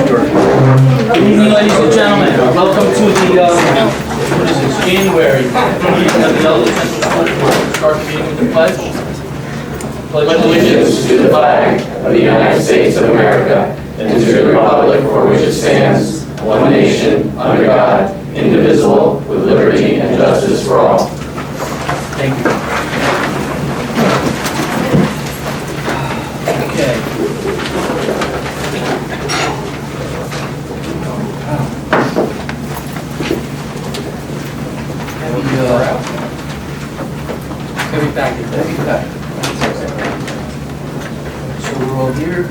Good evening, ladies and gentlemen. Welcome to the, what is this, January meeting of the Elders Central School Board. Start the meeting with the pledge. Pledge allegiance to the flag of the United States of America and to the republic for which it stands, one nation, under God, indivisible, with liberty and justice for all. Thank you. Okay. Heavy packet. So we're all here.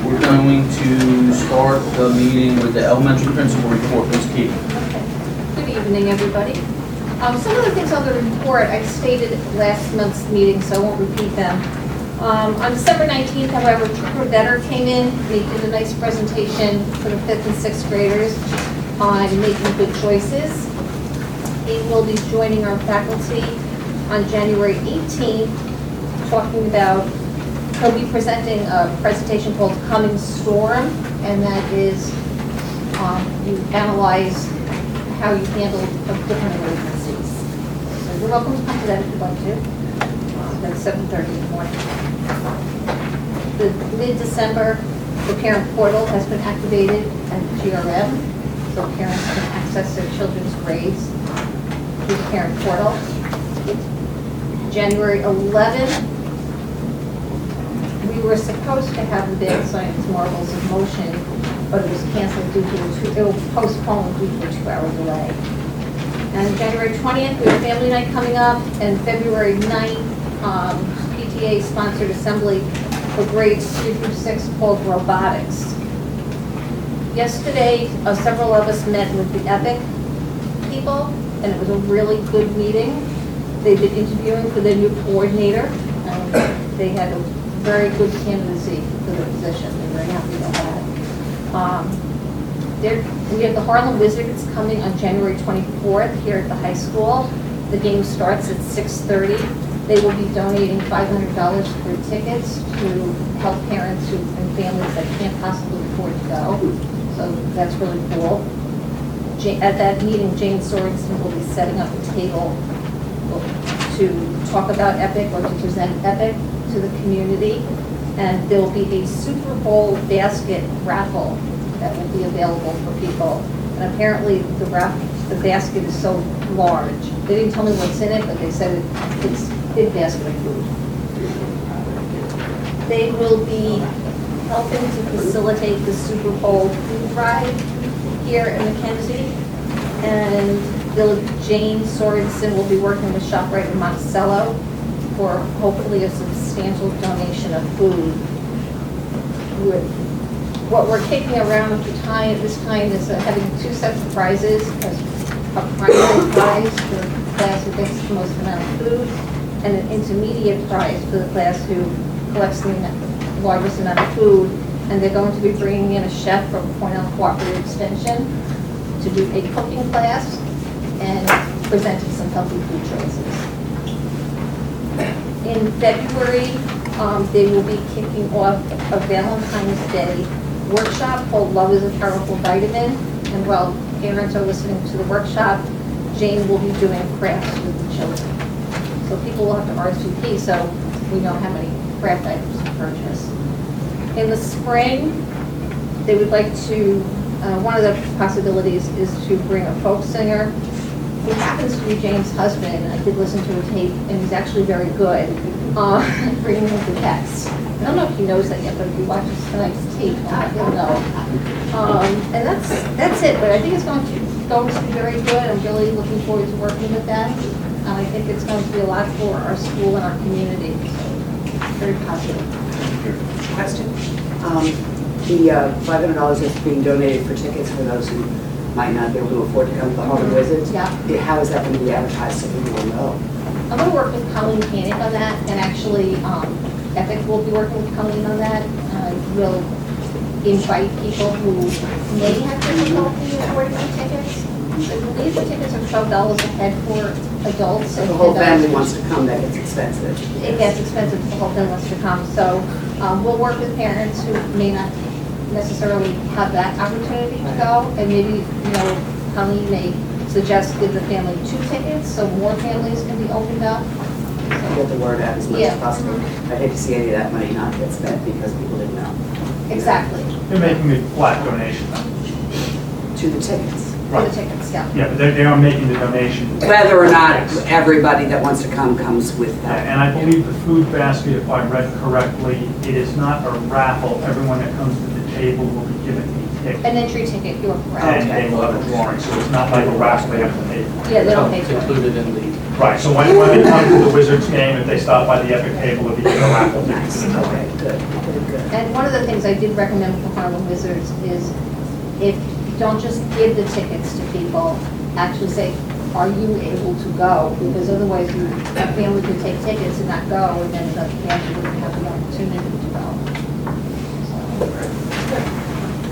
We're going to start the meeting with the elementary principal report. Ms. Keating. Good evening, everybody. Some of the things on the report I stated at last month's meeting, so I won't repeat them. On December 19th, however, Trooper Vetter came in. He did a nice presentation for the 5th and 6th graders on making good choices. He will be joining our faculty on January 18th, talking about, he'll be presenting a presentation called Coming Storm, and that is you analyze how you handle different emergencies. So you're welcome to come to that if you'd like to. That's 7:30 in the morning. The mid-December, the parent portal has been activated at GRM, so parents can access their children's grades through the parent portal. January 11th, we were supposed to have the big science marvels of motion, but it was canceled due to it was postponed due to a 2-hour delay. And January 20th, we have family night coming up, and February 9th, PTA sponsored assembly for grades 3 through 6 called robotics. Yesterday, several of us met with the EPIC people, and it was a really good meeting. They've been interviewing for their new coordinator, and they had a very good candidacy for the position. They're very happy about that. We have the Harlem Wizards coming on January 24th here at the high school. The game starts at 6:30. They will be donating $500 for tickets to help parents and families that can't possibly afford to go. So that's really cool. At that meeting, Jane Sorensen will be setting up a table to talk about EPIC or to present EPIC to the community. And there will be a Super Bowl basket raffle that will be available for people. And apparently the basket is so large. They didn't tell me what's in it, but they said it's a big basket of food. They will be helping to facilitate the Super Bowl food drive here in Mackenzie. And Jane Sorensen will be working with ShopRite in Monticello for hopefully a substantial donation of food. What we're kicking around at this time is having 2 sets of prizes, a primary prize for the class who gets the most amount of food, and an intermediate prize for the class who collects the largest amount of food. And they're going to be bringing in a chef from Cornell Cooperative Extension to do a cooking class and presenting some healthy food choices. In February, they will be kicking off a Valentine's Day workshop called Love is a Powerful Vitamin. And while parents are listening to the workshop, Jane will be doing crafts with the children. So people will have to RSVP so we know how many craft items to purchase. In the spring, they would like to, one of the possibilities is to bring a folk singer who happens to be Jane's husband. I did listen to a tape, and he's actually very good, bringing him to Tex. I don't know if he knows that yet, but if he watches tonight's tape, he'll know. And that's it, but I think it's going to be very good. I'm really looking forward to working with them. I think it's going to be a lot for our school and our community, so very positive. Question. The $500 is being donated for tickets for those who might not be able to afford to come to the Harlem Wizards. Yeah. How is that going to be advertised so people will know? I'm going to work with Colleen Koenig on that, and actually EPIC will be working with Colleen on that. We'll invite people who may have difficulty affording the tickets I believe the tickets are $12 a head for adults. So and the whole $10 family wants to come, that gets expensive. It gets expensive if the whole family wants to come. So we'll work with parents who may not necessarily have that opportunity to go. And maybe, Colleen may suggest give the family 2 tickets so more families can be opened up. Get the word out as much Yeah. as possible. I hate to see any of that money not get spent because people didn't know. Exactly, They're making a flat donation. To the tickets. for the tickets, yeah. Yeah, but they are making the donation. Whether or not everybody that wants to come comes with that. And I believe the food basket, if I read correctly, it is not a raffle. Everyone that comes to the table will be given a ticket. An entry ticket, you're And correct. they will have a drawing, so it's not like a raffle they have to pay for. Yeah, they don't pay It's for it. included in the, Right, so when they come to the Wizards game, if they stop by the Epic table, they'll be given a raffle ticket. Nice, okay, good, good, good. And one of the things I did recommend for Harlem Wizards is if, don't just give the tickets to people, actually say, are you able to go? Because otherwise, a family could take tickets and not go, and then the family wouldn't have the opportunity to go.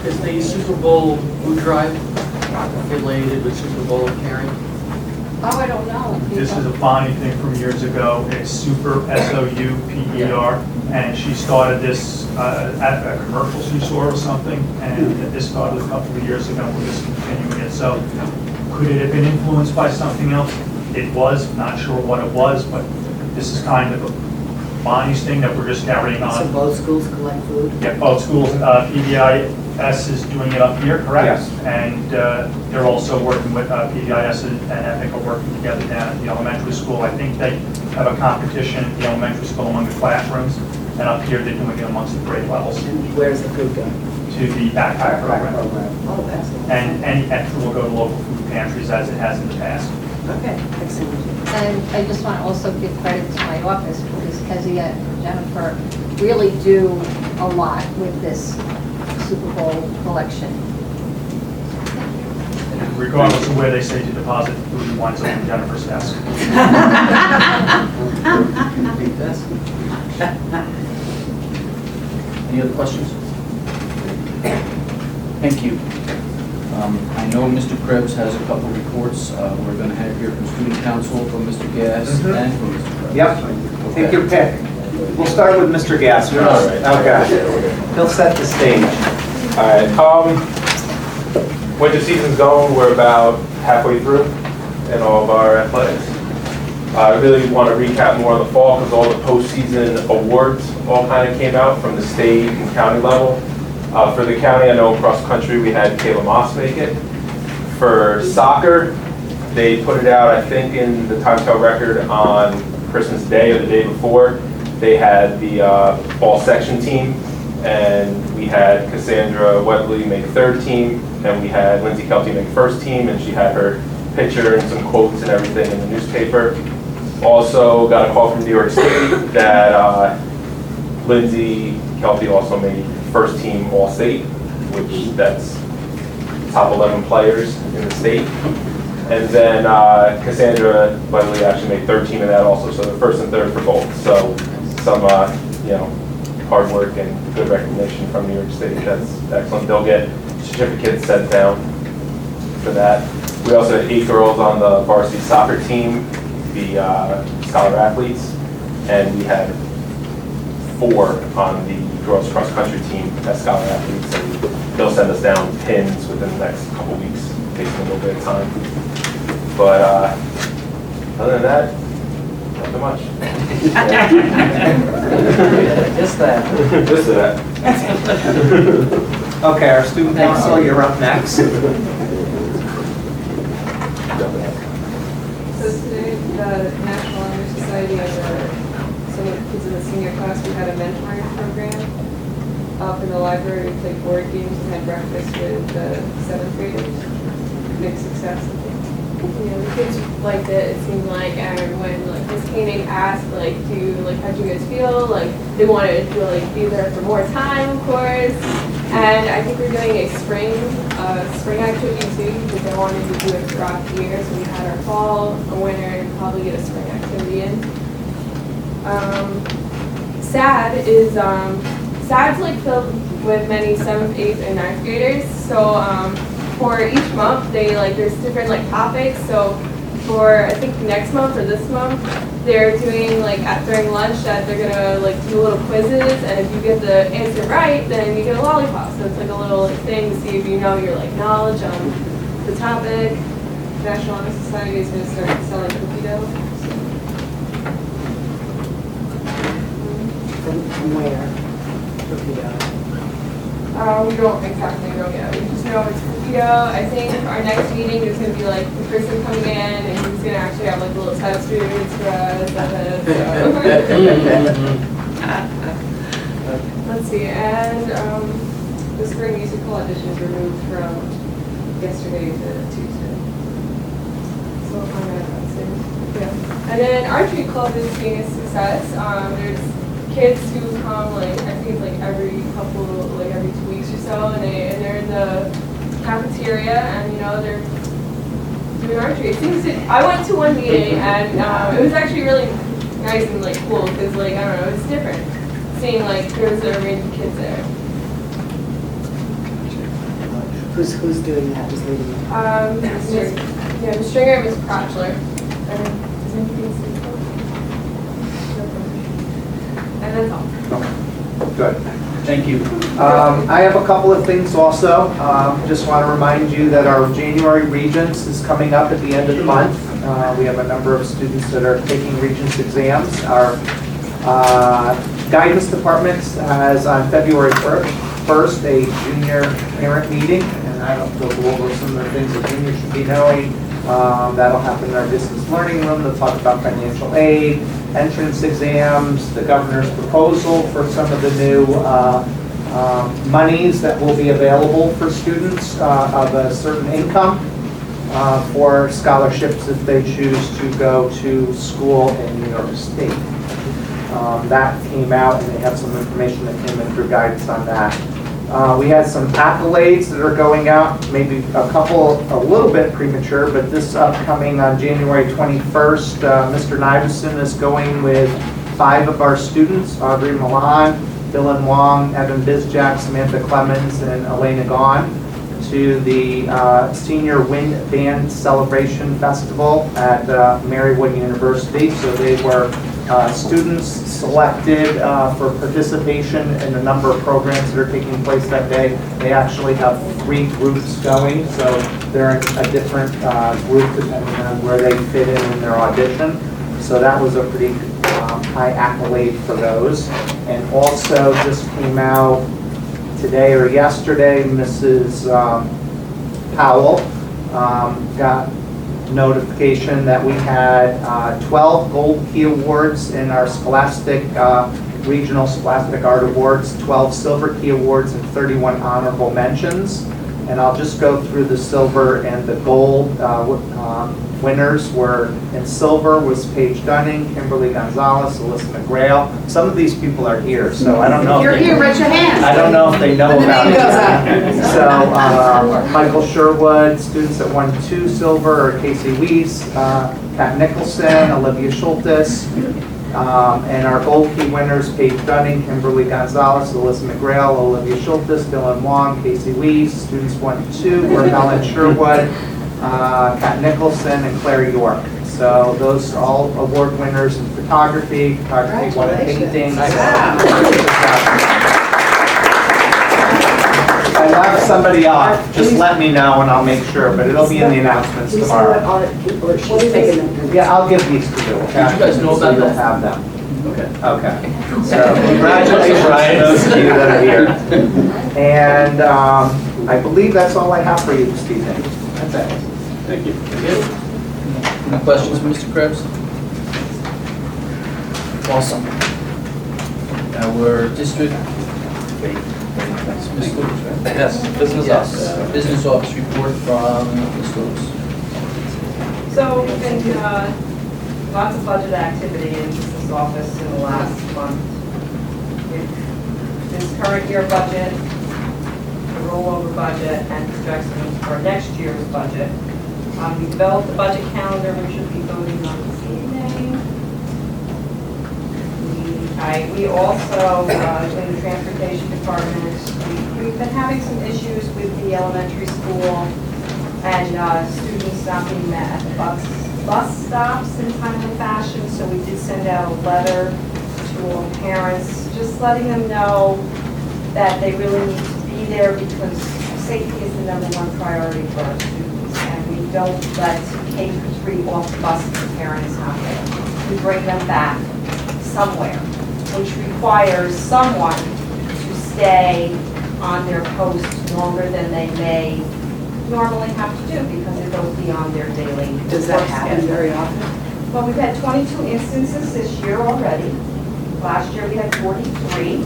So, is the Super Bowl food drive affiliated with Super Bowl caring? Oh, I don't know. This is a Bonnie thing from years ago. It's Super, S-O-U-P-E-R. And she started this at a commercial she saw or something. And this started a couple of years ago. We're just continuing it. So could it have been influenced by something else? It was, not sure what it was, but this is kind of a Bonnie's thing that we're just carrying So on. both schools collect food? Yeah, both schools, PBIS is doing it up here, correct? Yes. And they're also working with PBIS and Epic are working together down at the elementary school. I think they have a competition at the elementary school among the classrooms, and up here they're doing it amongst the grade levels And where's the food go? to the backpack program. Oh, that's. And any extra will go to local food pantries as it has in the past. Okay, excellent. And I just want to also give credit to my office, because Kezia and Jennifer really do a lot with this Super Bowl collection. And regardless of where they say to deposit, the food winds up on Jennifer's desk. Any other questions? Thank you. I know Mr. Krebs has a couple of reports. We're going to have here from Student Council, from Mr. Gass, and from Mr. Krebs. Yep, take your pick. We'll start with Mr. Gass. All right. Okay. He'll set the stage. All right, winter season's going, we're about halfway through in all of our athletics. I really want to recap more on the fall because all the postseason awards all kind of came out from the state and county level. For the county, I know cross country we had Kayla Moss make it. For soccer, they put it out, I think, in the Time Tell Record on Christmas Day or the day before. They had the all section team, and we had Cassandra Webley make third team, and we had Lindsay Kelty make first team, and she had her picture and some quotes and everything in the newspaper. Also got a call from New York State that Lindsay Kelty also made first team all state, which that's top 11 players in the state. And then Cassandra Webley actually made third team in that also, so the first and third for both. So some hard work and good recognition from New York State. That's excellent. They'll get certificates sent down for that. We also had 8 girls on the varsity soccer team, the scholar athletes, and we had 4 on the girls cross country team as scholar athletes, and they'll send us down pins within the next couple weeks, taking a little bit of time. But other than that, nothing much. Just that. Just that. Okay, our student council, you're up next. So today, the National Honor Society and some of the kids in the senior class, we had a mentoring program up in the library. We played board games and had breakfast with the 7th graders. Big success, I think. Yeah, the kids liked it. It seemed like, and when like Ms. Koenig asked, like, how'd you guys feel? Like, they wanted to be there for more time, of course. And I think we're doing a spring activity too, because they wanted to do it throughout the year. So we had our fall, a winter, and probably get a spring activity in. SAD's filled with many 7th, 8th, and 9th graders. So for each month, there's different like topics. So for I think next month or this month, they're doing like during lunch that they're gonna like do little quizzes, and if you get the answer right, then you get a lollipop. So it's like a little like, thing to see if you know your like knowledge on the topic. National Honor Society is gonna start selling cookie dough. From where? Cookie dough. We don't exactly know yet. We just know it's cookie dough. I think our next meeting is going to be like the person coming in and he's going to actually have like a little test students for us. Let's see. And the spring musical audition is removed from yesterday to Tuesday. So we'll find out about soon. Yeah. And then archery club is being a success. There's kids who come like I think it's like every 2 weeks or so, and they're in the cafeteria and they're doing archery. I went to one meeting and it was actually really nice and like cool because like I don't know, it's different seeing like there's a range of kids there. Who's doing that? Who's leading it? Ms. Stringer and Ms. Crotchler. And that's all. Good. Thank you. I have a couple of things also. Just want to remind you that our January Regents is coming up at the end of the month. We have a number of students that are taking Regents exams. Our guidance department has on February 1st a junior parent meeting, and I don't go over some of the things that juniors should be knowing. That'll happen in our distance learning room. They'll talk about financial aid, entrance exams, the governor's proposal for some of the new monies that will be available for students of a certain income for scholarships if they choose to go to school in New York State. That came out, and they have some information that came in through guidance on that. We had some accolades that are going out, maybe a couple a little bit premature, but this upcoming on January 21st, Mr. Niveson is going with 5 of our students, Audrey Milan, Dylan Wong, Evan Bizjack, Samantha Clemens, and Elena Gaughan, to the Senior Wind Band Celebration Festival at Marywood University. So they were students selected for participation in a number of programs that are taking place that day. They actually have 3 groups going, so they're in a different group depending on where they fit in their audition. So that was a pretty high accolade for those. And also just came out today or yesterday, Mrs. Powell got notification that we had 12 Gold Key Awards in our Scholastic, Regional Scholastic Art Awards, 12 Silver Key Awards, and 31 honorable mentions. And I'll just go through the silver and the gold. Winners were, in silver was Paige Dunning, Kimberly Gonzalez, Alyssa McGrail. Some of these people are here, so I don't know. You're here, raise your hands. I don't know if they know When the about name it. goes up. So Michael Sherwood, students that won 2 silver are Casey Weiss, Pat Nicholson, Olivia Schultes, and our gold key winners, Paige Dunning, Kimberly Gonzalez, Alyssa McGrail, Olivia Schultes, Dylan Wong, Casey Weiss. Students 1 and 2 were Helen Sherwood, Pat Nicholson, and Claire York. So those are all award winners in photography. Photography won a painting. I left somebody off. Just let me know and I'll make sure, but it'll be in the announcements We saw tomorrow. what all the people are, she's taking them. Yeah, I'll give these to you. Okay? Did you guys know about So you'll that? have them. Okay. Okay. So congratulations to those of you that are here. And I believe that's all I have for you this evening. That's it. Thank you. Any questions for Mr. Krebs? Awesome. Our district, Ms. Lewis, right? Yes, business office. Business office report from Ms. Lewis. So we've been, lots of budget activity in this office in the last month. This current year budget, the rollover budget, and projections for next year's budget. We developed the budget calendar we should be voting on this evening. We also, in the transportation department, we've been having some issues with the elementary school and students not being met at the bus stops in timely fashion. So we did send out a letter to all parents, just letting them know that they really need to be there because safety is the #1 priority for our students. And we don't let K-3 off the bus if the parent is not there. We bring them back somewhere, which requires someone to stay on their post longer than they may normally have to do because it goes beyond their daily Does that work happen schedule. very often? Well, we've had 22 instances this year already. Last year we had 43.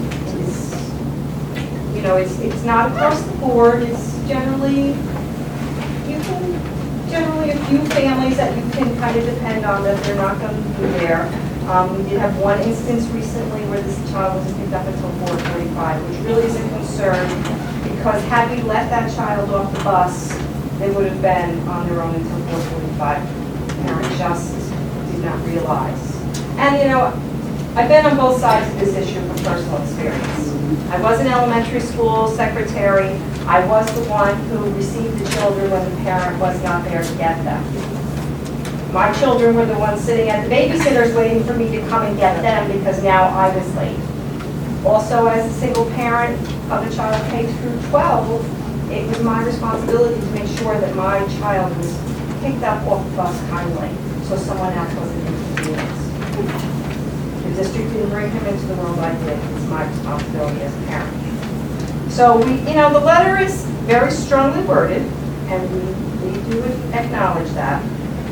It's not across the board. It's generally a few families that you can kind of depend on that they're not going to be there. We did have one instance recently where this child wasn't picked up until 4:45, which really is a concern because had we let that child off the bus, they would have been on their own until 4:45. Parents just did not realize. And I've been on both sides of this issue from personal experience. I was an elementary school secretary. I was the one who received the children when the parent was not there to get them. My children were the ones sitting at the babysitters waiting for me to come and get them because now I was late. Also, as a single parent of a child K through 12, it was my responsibility to make sure that my child was picked up off the bus kindly so someone else wasn't inconvenienced. The district didn't bring him into the world I did. It's my responsibility as a parent. So the letter is very strongly worded, and we do acknowledge that.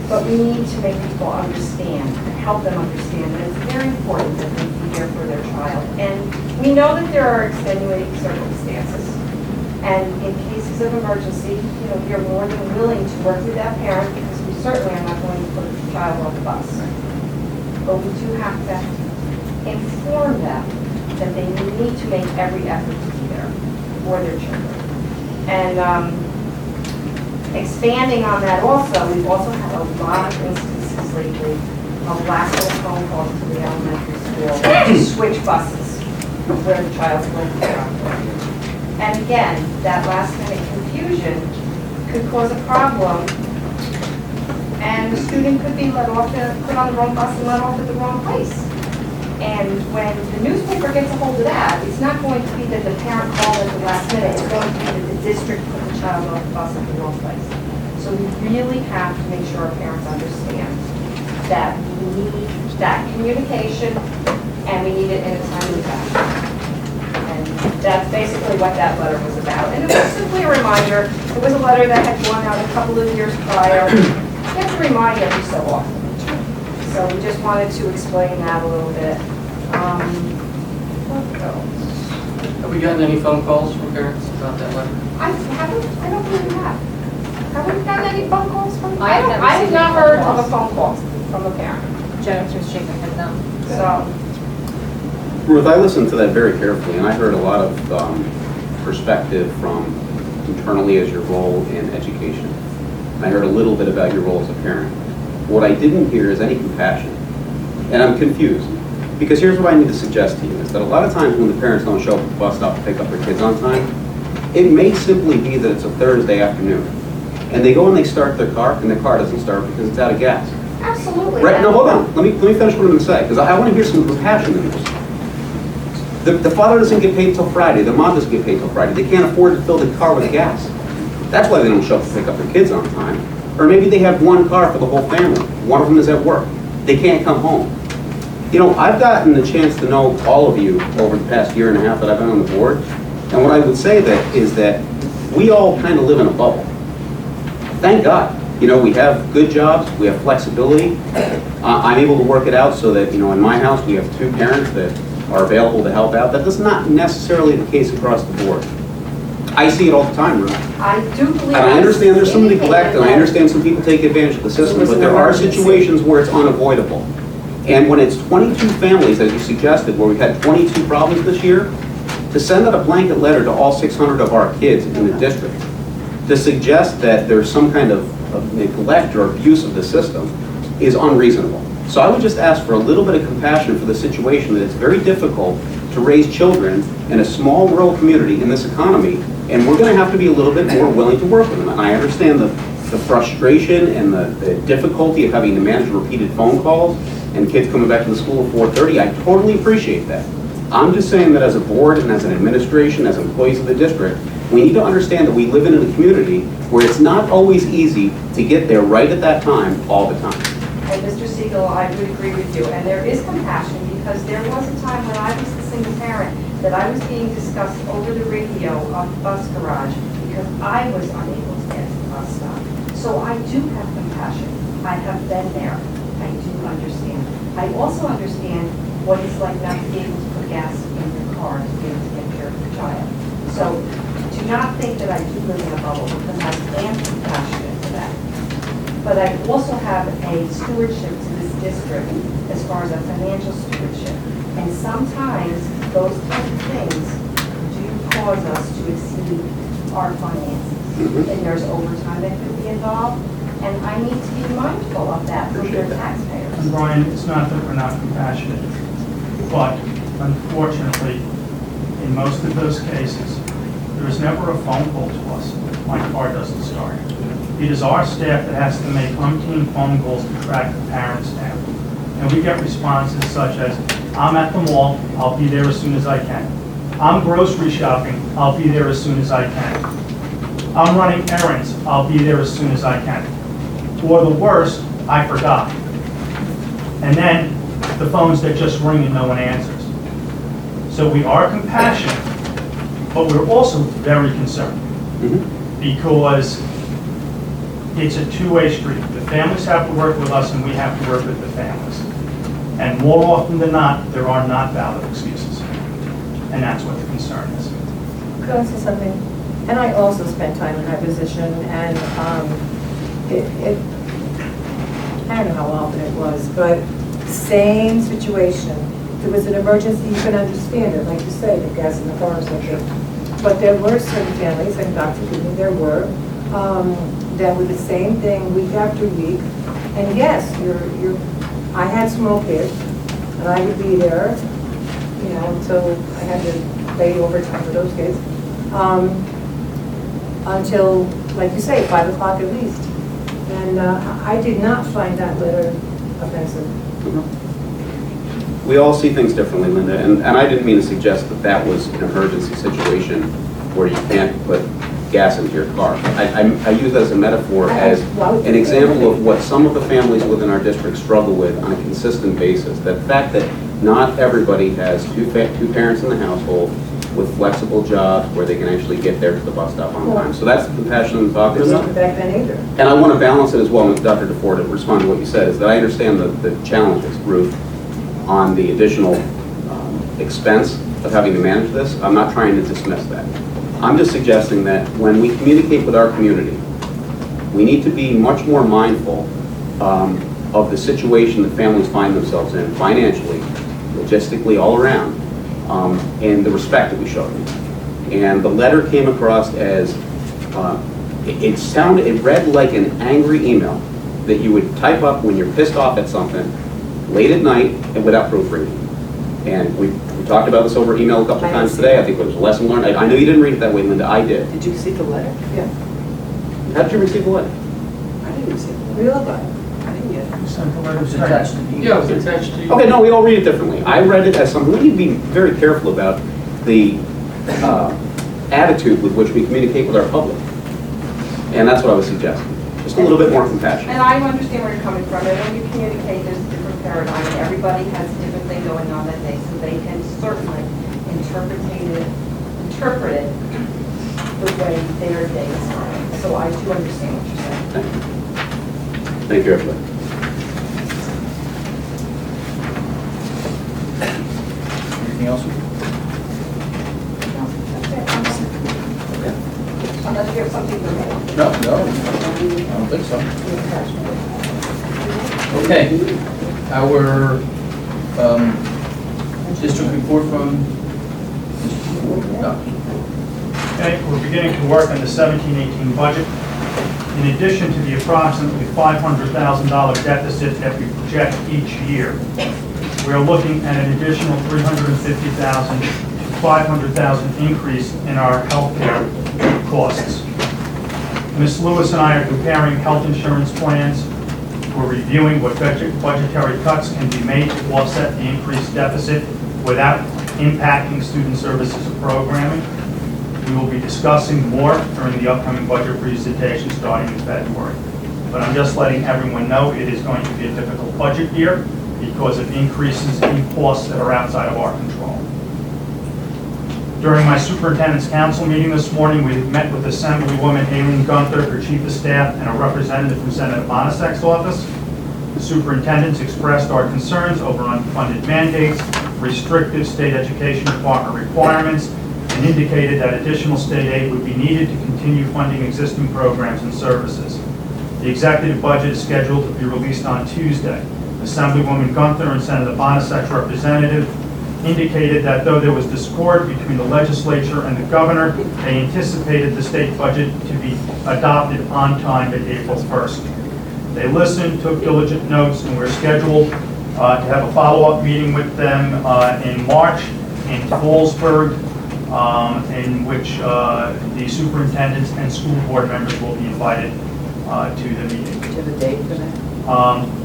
But we need to make people understand and help them understand that it's very important that they be there for their child. And we know that there are extenuating circumstances. And in cases of emergency, we are more than willing to work with that parent because we certainly are not going to put the child on the bus. But we do have to inform them that they need to make every effort to be there for their children. And expanding on that also, we've also had a lot of instances lately of last minute phone calls to the elementary school to switch buses where the child's living. And again, that last minute confusion could cause a problem and the student could be put on the wrong bus and let off at the wrong place. And when the newspaper gets a hold of that, it's not going to be that the parent called at the last minute, it's going to be that the district put the child off the bus at the wrong place. So we really have to make sure our parents understand that we need that communication and we need it in a timely fashion. And that's basically what that letter was about. And it was simply a reminder. It was a letter that had gone out a couple of years prior. You have to remind every so often. So we just wanted to explain that a little bit. What else? Have we gotten any phone calls from parents about that letter? I don't believe we have. Have we gotten any phone calls from? I have never I have seen not any heard phone of a phone call from a parent. Jennifer's shaking her head no. So, Ruth, I listened to that very carefully, and I heard a lot of perspective from internally as your role in education. And I heard a little bit about your role as a parent. What I didn't hear is any compassion. And I'm confused. Because here's what I need to suggest to you, is that a lot of times when the parents don't show up at the bus stop to pick up their kids on time, it may simply be that it's a Thursday afternoon. And they go and they start their car, and the car doesn't start because it's out of gas. absolutely. Right, no, hold on. Let me finish what I'm going to say, because I want to hear some compassion in this. The father doesn't get paid till Friday. The mom doesn't get paid till Friday. They can't afford to fill the car with gas. That's why they don't show up to pick up their kids on time. Or maybe they have one car for the whole family. One of them is at work. They can't come home. I've gotten the chance to know all of you over the past year and a half that I've been on the board. And what I would say is that we all kind of live in a bubble. Thank God. We have good jobs, we have flexibility. I'm able to work it out so that, in my house, we have 2 parents that are available to help out. That is not necessarily the case across the board. I see it all the time, Ruth. I do believe. And I understand there's some neglect, and I understand some people take advantage of the system, but there are situations where it's unavoidable. And when it's 22 families, as you suggested, where we've had 22 problems this year, to send out a blanket letter to all 600 of our kids in the district, to suggest that there's some kind of neglect or abuse of the system is unreasonable. So I would just ask for a little bit of compassion for the situation that it's very difficult to raise children in a small rural community in this economy, and we're going to have to be a little bit more willing to work with them. And I understand the the frustration and the difficulty of having to manage repeated phone calls and kids coming back to the school at 4:30, I totally appreciate that. I'm just saying that as a board and as an administration, as employees of the district, we need to understand that we live in a community where it's not always easy to get there right at that time, all the time. And Mr. Siegel, I would agree with you, and there is compassion, because there was a time when I was the single parent that I was being discussed over the radio on the bus garage because I was unable to get to the bus stop. So I do have compassion. I have been there. I do understand. I also understand what it's like not to be able to put gas in your car to be able to get care of your child. So do not think that I do live in a bubble, because I am compassionate to that. But I also have a stewardship to this district as far as a financial stewardship. And sometimes those types of things do cause us to exceed our finances. And there's overtime that could be involved, and I need to be mindful of that for the taxpayers. And Brian, it's not that we're not compassionate, but unfortunately, in most of those cases, there is never a phone call to us. My car doesn't start. It is our staff that has to make umpteen phone calls to track the parents down. And we get responses such as, I'm at the mall, I'll be there as soon as I can. I'm grocery shopping, I'll be there as soon as I can. I'm running errands, I'll be there as soon as I can. Or the worst, I forgot. And then the phones that just ring and no one answers. So we are compassionate, but we're also very concerned because it's a two-way street. The families have to work with us and we have to work with the families. And more often than not, there are not valid excuses. And that's what the concern is. Could I say something? And I also spent time in that position, and I don't know how often it was, but same situation. If there was an emergency, you can understand it, like you say, the gas in the car or something. But there were certain families, and Dr. Goodman, there were, that were the same thing week after week. And yes, I had small kids, and I would be there, until I had to pay overtime for those kids. Until, like you say, 5 o'clock at least. And I did not find that letter offensive. We all see things differently, Linda, and I didn't mean to suggest that that was an emergency situation where you can't put gas into your car. I use that as a metaphor, as an example of what some of the families within our district struggle with on a consistent basis. The fact that not everybody has two parents in the household with flexible jobs where they can actually get there to the bus stop on time. So that's the compassion I'm talking about. Back then either. And I want to balance it as well, Dr. DeFord, to respond to what you said, is that I understand the challenges, Ruth, on the additional expense of having to manage this. I'm not trying to dismiss that. I'm just suggesting that when we communicate with our community, we need to be much more mindful of the situation that families find themselves in financially, logistically, all around, and the respect that we show them. And the letter came across as, it read like an angry email that you would type up when you're pissed off at something late at night and without proofreading. And we talked about this over email a couple of times today. I think it was a lesson learned. I know you didn't read it that way, Linda. I did. Did you receive the letter? Yeah. How did you receive the letter? I didn't receive it. We all got it. I didn't get it. You sent the letter It was attached to the email. Yeah, it was attached to you. Okay, no, we all read it differently. I read it as something, we need to be very careful about the attitude with which we communicate with our public. And that's what I was suggesting. Just a little bit more compassion. And I understand where you're coming from, and when you communicate, there's a different paradigm, and everybody has a different thing going on that day, so they can certainly interpret it the way their day is going. So I do understand what you're saying. Thank you, everybody. Anything else? Unless you have something to make. No, I don't think so. Okay, our district report from Okay, we're beginning to work on the 17-18 budget. In addition to the approximately $500,000 deficit that we project each year, we are looking at an additional $350,000 to $500,000 increase in our health care costs. Ms. Lewis and I are comparing health insurance plans. We're reviewing what budgetary cuts can be made to offset the increased deficit without impacting student services or programming. We will be discussing more during the upcoming budget presentation starting in February. But I'm just letting everyone know it is going to be a difficult budget year because of increases in costs that are outside of our control. During my superintendent's council meeting this morning, we met with Assemblywoman Aileen Gunther, her chief of staff, and a representative from Senator Bonasek's office. The superintendents expressed our concerns over unfunded mandates, restrictive state education department requirements, and indicated that additional state aid would be needed to continue funding existing programs and services. The executive budget is scheduled to be released on Tuesday. Assemblywoman Gunther and Senator Bonasek's representative indicated that though there was discord between the legislature and the governor, they anticipated the state budget to be adopted on time by April 1st. They listened, took diligent notes, and we're scheduled to have a follow-up meeting with them in March in Fallsburg, in which the superintendents and school board members will be invited to the meeting. Do you have a date for that?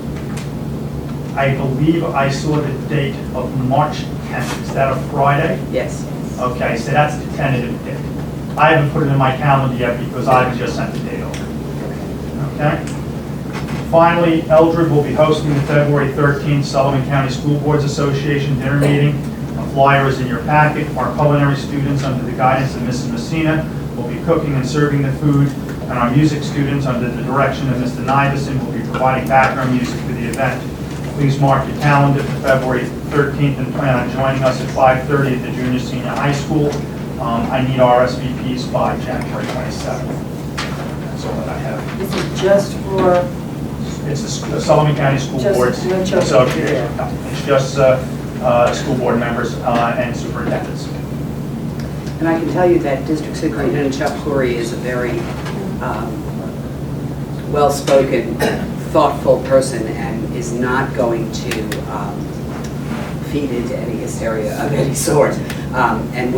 I believe I saw the date of March 10th. Is that a Friday? Yes. Okay, so that's the tentative date. I haven't put it in my calendar yet because I just sent the date over. Okay? Finally, Eldred will be hosting the February 13th Sullivan County School Boards Association dinner meeting. A flyer is in your packet. Our culinary students, under the guidance of Mrs. Messina, will be cooking and serving the food, and our music students, under the direction of Mr. Nivison, will be providing background music for the event. Please mark your calendar for February 13th and plan on joining us at 5:30 at the Junior Senior High School. I need RSVPs by January 27th. That's all that I have. This is just for, It's the Sullivan County School Just Boards no children. Association. It's just school board members and superintendents. And I can tell you that District Superintendent Chuck Corey is a very well-spoken, thoughtful person and is not going to feed into any hysteria of any sort. And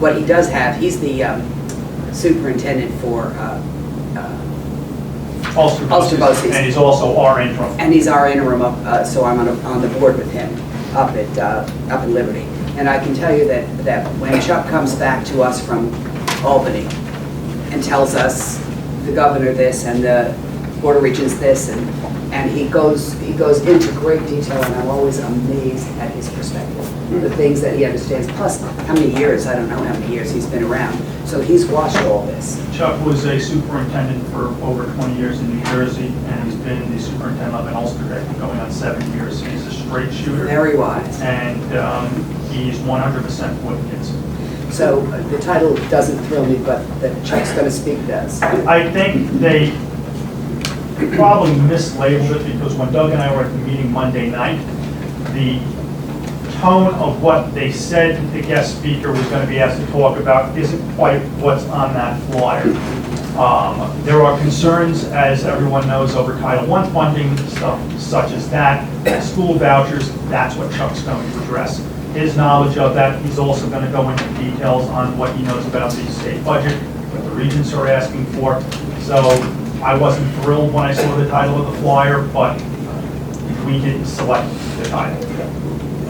what he does have, he's the superintendent for Ulster BOCES. And he's also our interim. And he's our interim, so I'm on the board with him up in Liberty. And I can tell you that when Chuck comes back to us from Albany and tells us the governor this and the Board of Regents this, and he goes into great detail, and I'm always amazed at his perspective, the things that he understands, plus how many years, I don't know how many years he's been around. So he's watched all this. Chuck was a superintendent for over 20 years in New Jersey, and he's been the superintendent up in Ulster going on 7 years. He's a straight shooter. Very wise. And he's 100% for the kids. So the title doesn't thrill me, but that Chuck's going to speak does. I think they probably mislabeled it because when Doug and I were at the meeting Monday night, the tone of what they said the guest speaker was going to be asked to talk about isn't quite what's on that flyer. There are concerns, as everyone knows, over Title I funding, stuff such as that, school vouchers. That's what Chuck's going to address. His knowledge of that, he's also going to go into details on what he knows about the state budget, what the regents are asking for. So I wasn't thrilled when I saw the title of the flyer, but we didn't select the title.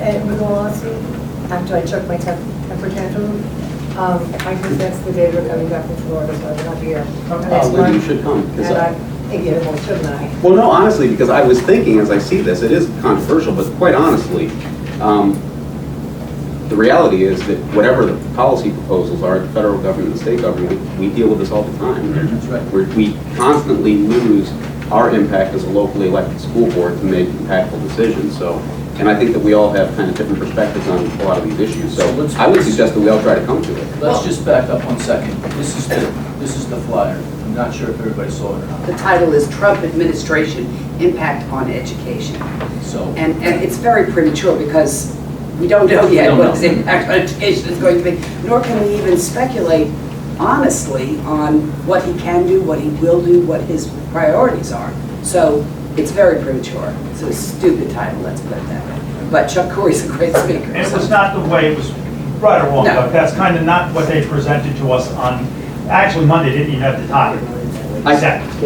and with all honesty, after I took my temper tantrum, I think that's the day we're coming back from Florida, so I'm not here. Oh, well, you should come. 'Cause And I think it will, shouldn't I? Well, no, honestly, because I was thinking as I see this, it is controversial, but quite honestly, the reality is that whatever the policy proposals are, the federal government and the state government, we deal with this all the time. That's right. We constantly lose our impact as a locally elected school board to make impactful decisions. So, and I think that we all have kind of different perspectives on a lot of these issues. So I would suggest that we all try to come to it. Let's just back up 1 second. This is the flyer. I'm not sure if everybody saw it or not. The title is Trump Administration Impact on Education. So, And it's very premature because we don't know yet don't what know. his impact on education is going to be, nor can we even speculate honestly on what he can do, what he will do, what his priorities are. So it's very premature. It's a stupid title, let's put it that way. But Chuck Corey's a great speaker. And it so- was not the way it was, right or wrong, No. but that's kind of not what they presented to us on, actually Monday didn't even have the title. exempt.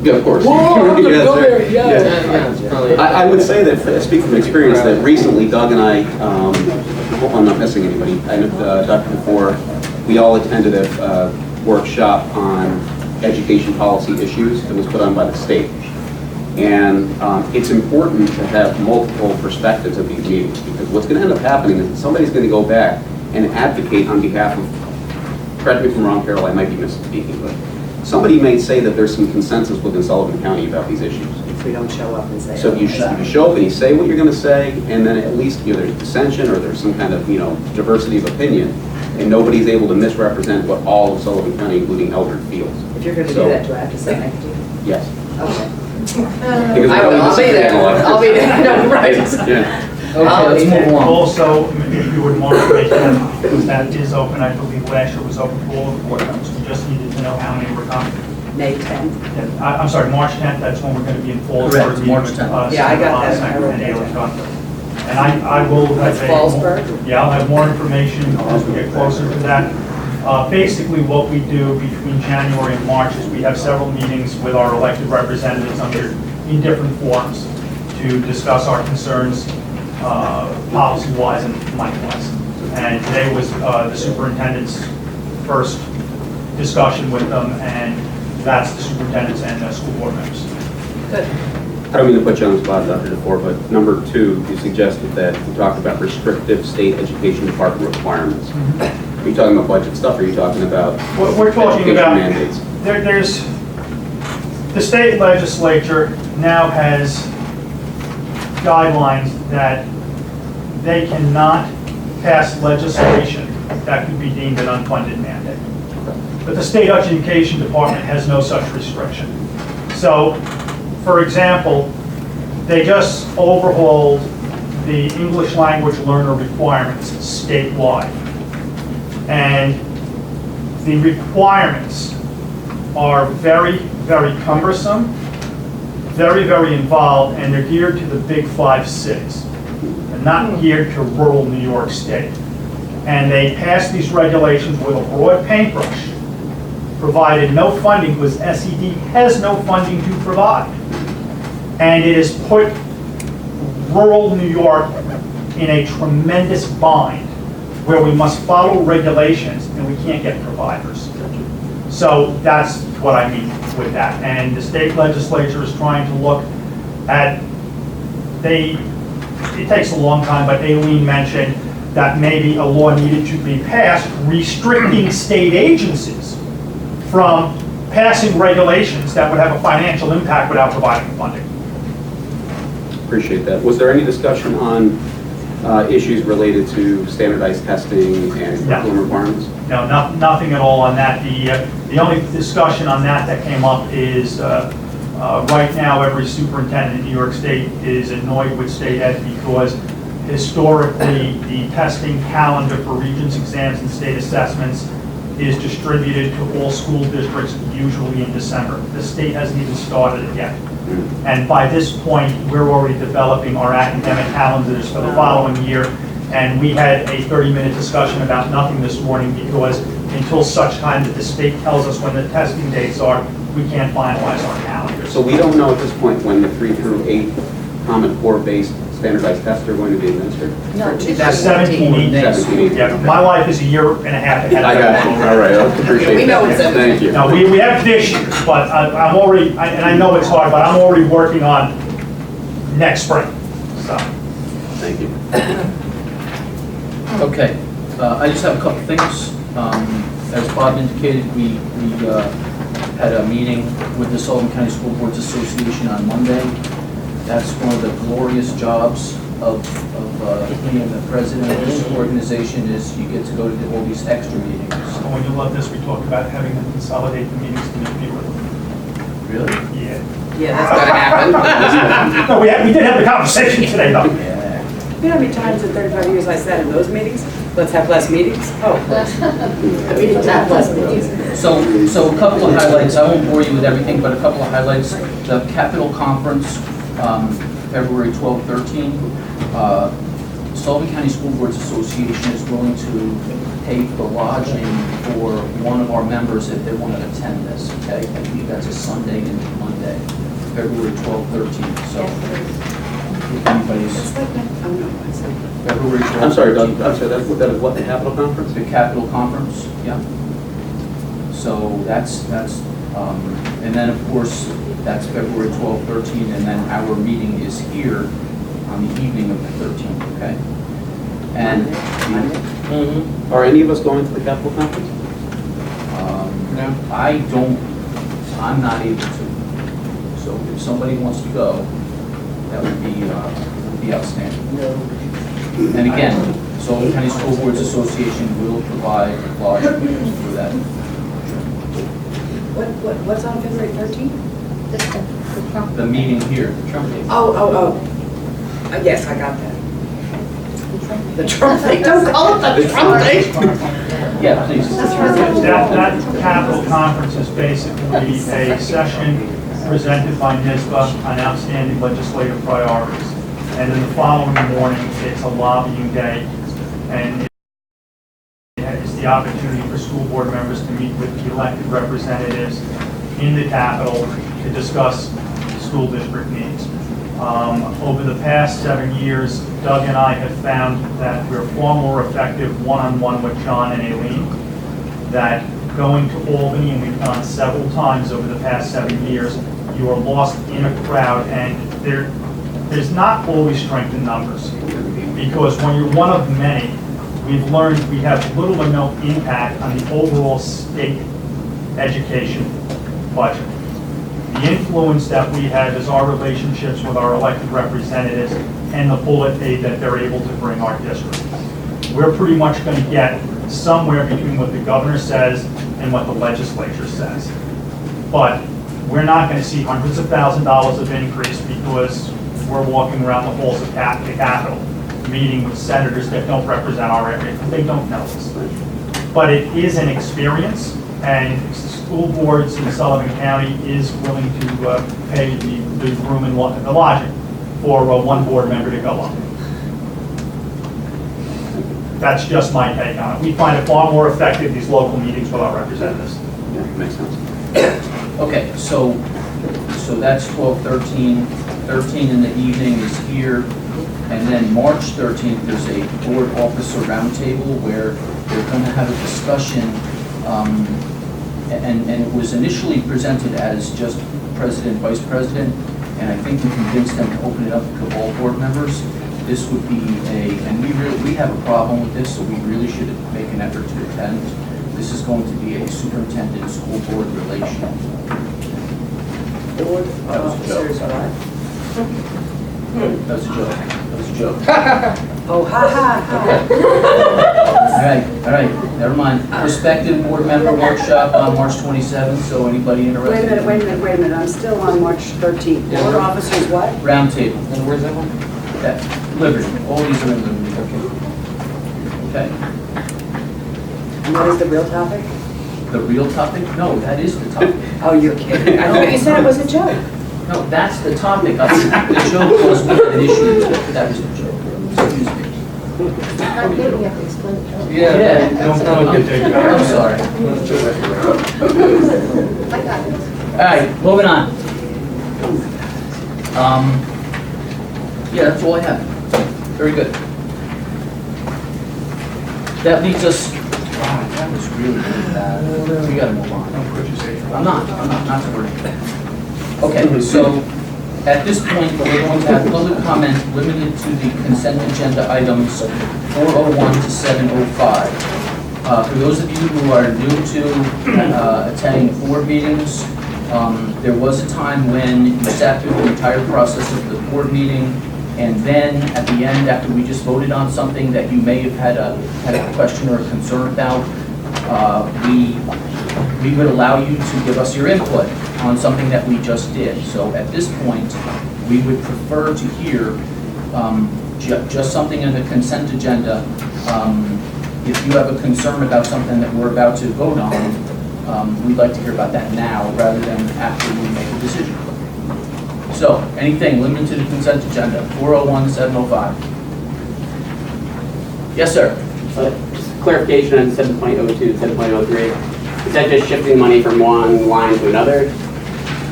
Yeah, of course. Whoa, Yeah, that's go right. there, yeah. Yeah, it's probably- I would say that, speak from experience, that recently Doug and I, hope I'm not missing anybody, I know Dr. before, we all attended a workshop on education policy issues that was put on by the state. And it's important to have multiple perspectives of these meetings, because what's going to end up happening is that somebody's going to go back and advocate on behalf of, correct me if I'm wrong, Carol, I might be misspeaking, but somebody may say that there's some consensus within Sullivan County about these issues. If we don't show up and say. So if you show up and you say what you're going to say, and then at least there's dissension or there's some kind of, diversity of opinion, and nobody's able to misrepresent what all of Sullivan County, including Eldred, feels. If you're going to do So- that, do I have to say next to you? Yes. Okay. Because I will, I'll be there. I'll be there. No, right. Yeah. Okay, let's move along. Also, if you would want to make that, because that is open, I believe last year was open for all of the board members. We just needed to know how many were coming. May 10th. Yeah, I'm sorry, March 10th, that's when we're going to be in Fallsburg. Correct, meeting March with, 10th. Yeah, I got that. Senator I wrote that Daniel down. Gunther. And I will have That's Fallsburg? Yeah, I'll have more information as we get closer to that. Basically, what we do between January and March is we have several meetings with our elected representatives in different forums to discuss our concerns, policy-wise and money-wise. And today was the superintendent's first discussion with them, and that's the superintendents and the school board members. I don't mean to put you on the spot, Dr. DeFore, but number 2, you suggested that we talked about restrictive state education department requirements. Are you talking about budget stuff, or are you talking about We're talking education about, mandates? there's, the state legislature now has guidelines that they cannot pass legislation that could be deemed an unfunded mandate. But the state education department has no such restriction. So, for example, they just overhauled the English language learner requirements statewide. And the requirements are very, very cumbersome, very, very involved, and they're geared to the big 5 cities, and not geared to rural New York State. And they passed these regulations with a broad paintbrush, provided no funding, because SED has no funding to provide. And it has put rural New York in a tremendous bind, where we must follow regulations and we can't get providers. So that's what I mean with that. And the state legislature is trying to look at, it takes a long time, but Aileen mentioned that maybe a law needed to be passed restricting state agencies from passing regulations that would have a financial impact without providing funding. Appreciate that. Was there any discussion on issues related to standardized testing and curriculum requirements? No, nothing at all on that. The only discussion on that came up is right now every superintendent in New York State is annoyed with state ed because historically the testing calendar for Regents exams and state assessments is distributed to all school districts usually in December. The state hasn't even started it yet. And by this point, we're already developing our academic calendars for the following year. And we had a 30-minute discussion about nothing this morning because until such time that the state tells us when the testing dates are, we can't finalize our calendars. So we don't know at this point when the 3 through 8 Common Core-based standardized tests are going to be administered? No, 17, 17. Yeah, my life is a year and a half ahead. I got you. All right, I appreciate We know that. it's 17. Thank you. No, we have this year, but I'm already, and I know it's hard, but I'm already working on next spring, so. Thank you. Okay, I just have a couple things. As Bob indicated, we had a meeting with the Sullivan County School Boards Association on Monday. That's one of the glorious jobs of being the president of this organization is you get to go to all these extra meetings. When you love this, we talked about having them consolidate the meetings to meet people. Really? Yeah. Yeah, that's gonna happen. No, we did have the conversation today, though. Yeah. You know how many times in 35 years I said in those meetings, let's have less meetings? Oh, we didn't have less meetings. So a couple of highlights. I won't bore you with everything, but a couple of highlights. The Capitol Conference, February 12, 13. Sullivan County School Boards Association is willing to pay for lodging for one of our members if they want to attend this, okay? I believe that's a Sunday and Monday, February 12th, 13th, so if anybody's, February 12th. I'm sorry, Doug, I'm sorry, that is what, the Capitol Conference? The Capitol Conference, yeah. So that's, and then of course, that's February 12th, 13th, and then our meeting is here on the evening of the 13th, okay? And, Are any of us going to the Capitol Conference? no, I'm not able to. So if somebody wants to go, that would be outstanding. And again, Sullivan County School Boards Association will provide lodging for that. What's on February 13th? The meeting here, the Trump meeting. Oh. Yes, I got that. The Trump thing, don't call it the Trump thing. Yeah, please. That Capitol Conference is basically a session presented by NISBA on outstanding legislative priorities. And then the following morning, it's a lobbying day, and it's the opportunity for school board members to meet with the elected representatives in the Capitol to discuss school district needs. Over the past 7 years, Doug and I have found that we're far more effective one-on-one with John and Aileen, that going to Albany, and we've gone several times over the past 7 years, you are lost in a crowd, and there's not always strength in numbers. Because when you're one of many, we've learned we have little or no impact on the overall state education budget. The influence that we have is our relationships with our elected representatives and the bullet aid that they're able to bring our district. We're pretty much going to get somewhere between what the governor says and what the legislature says. But we're not going to see hundreds of thousands of dollars of increase because we're walking around the halls of the Capitol, meeting with senators that don't represent our area. They don't know us. But it is an experience, and school boards in Sullivan County is willing to pay the room and the lodging for one board member to go up. That's just my take on it. We find it far more effective, these local meetings with our representatives. Yeah, makes sense. Okay, so that's 12, 13 in the evening is here, and then March 13th, there's a board officer roundtable where they're going to have a discussion, and it was initially presented as just president, vice president, and I think we convinced them to open it up to all board members. This would be and we have a problem with this, so we really should make an effort to attend. This is going to be a superintendent school board relation. Board That was a joke. officers, what? That was a joke. That was a joke. Oh, ha, ha, ha. All right, never mind. Prospective board member workshop on March 27th, so anybody interested? Wait a minute, I'm still on March 13th. Board officers, what? Roundtable. And where's that one? That, Liberty. All these are in Liberty. Okay. And what is the real topic? The real topic? No, that is the topic. Oh, you're kidding. I thought you said it was a joke. No, that's the topic. The joke was with an issue. That was the joke. Excuse me. Yeah. I'm sorry. All right, moving on. Yeah, that's all I have. Very good. That leads us, wow, that was really, really bad. We gotta move on. I'm not to worry. Okay, so at this point, we're going to have public comment limited to the consent agenda items 401 to 705. For those of you who are new to attending board meetings, there was a time when you sat through the entire process of the board meeting, and then at the end, after we just voted on something that you may have had a question or a concern about, we would allow you to give us your input on something that we just did. So at this point, we would prefer to hear just something in the consent agenda. If you have a concern about something that we're about to vote on, we'd like to hear about that now rather than after we make a decision. So anything limited to the consent agenda, 401 to 705. Yes, sir. Just clarification on 7.02 to 7.03. Is that just shifting money from one line to another?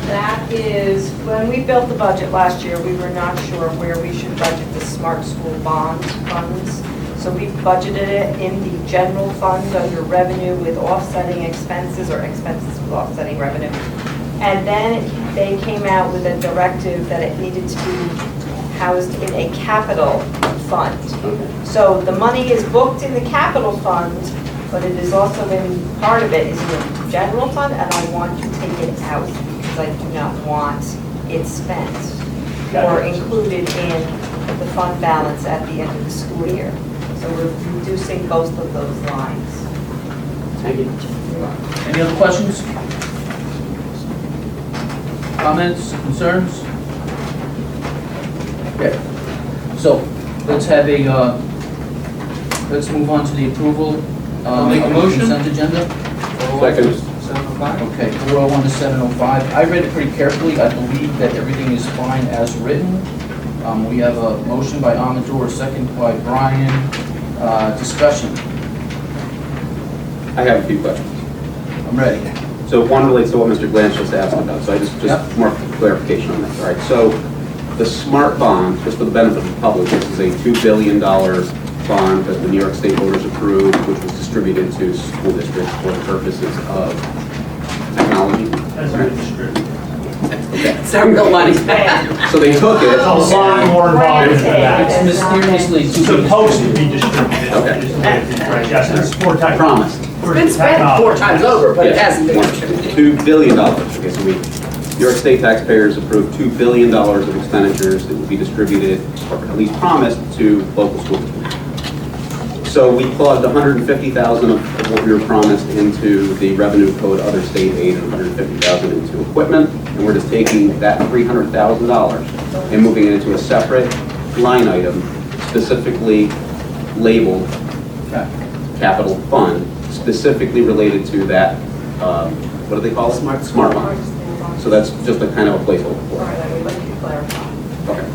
That is, when we built the budget last year, we were not sure where we should budget the Smart School bond funds. So we budgeted it in the general fund under revenue with offsetting expenses or expenses with offsetting revenue. And then they came out with a directive that it needed to be housed in a capital fund. So the money is booked in the capital fund, but it is also part of it is in the general fund, and I want to take it out because I do not want it spent or included in the fund balance at the end of the school year. So we're reducing both of those lines. Thank you. Any other questions? Comments, concerns? Okay, so let's have let's move on to the approval. Make a of the motion. Consent agenda. Second. 7:05? Okay, 401 to 705. I read it pretty carefully. I believe that everything is fine as written. We have a motion by Amador, a second by Brian. Discussion. I have a few questions. I'm ready. So one relates to what Mr. Glantz just asked about, so I just Yep. more clarification on that. All right, so the SMART bond, just for the benefit of the public, this is a $2 billion bond that the New York State voters approved, which was distributed to school districts for the purposes of technology. As we distribute. Okay. Some real money. So they took it. It's a lot more involved than that. It's mysteriously It's supposed to be distributed. Okay. is the way it is, right? Yes, it's for tech. Promised. for It's been spent technology. 4 times over, but it hasn't been distributed. $2 billion. Okay, so New York State taxpayers approved $2 billion of expenditures that would be distributed, or at least promised, to local school districts. So we plugged 150,000 of what we were promised into the revenue code, other state aid, and 150,000 into equipment, and we're just taking that $300,000 and moving it into a separate line item, specifically labeled capital fund, specifically related to that, what do they call it? Smart bond. So that's just a kind of a placeholder All for right, I would like to clarify. it. Okay.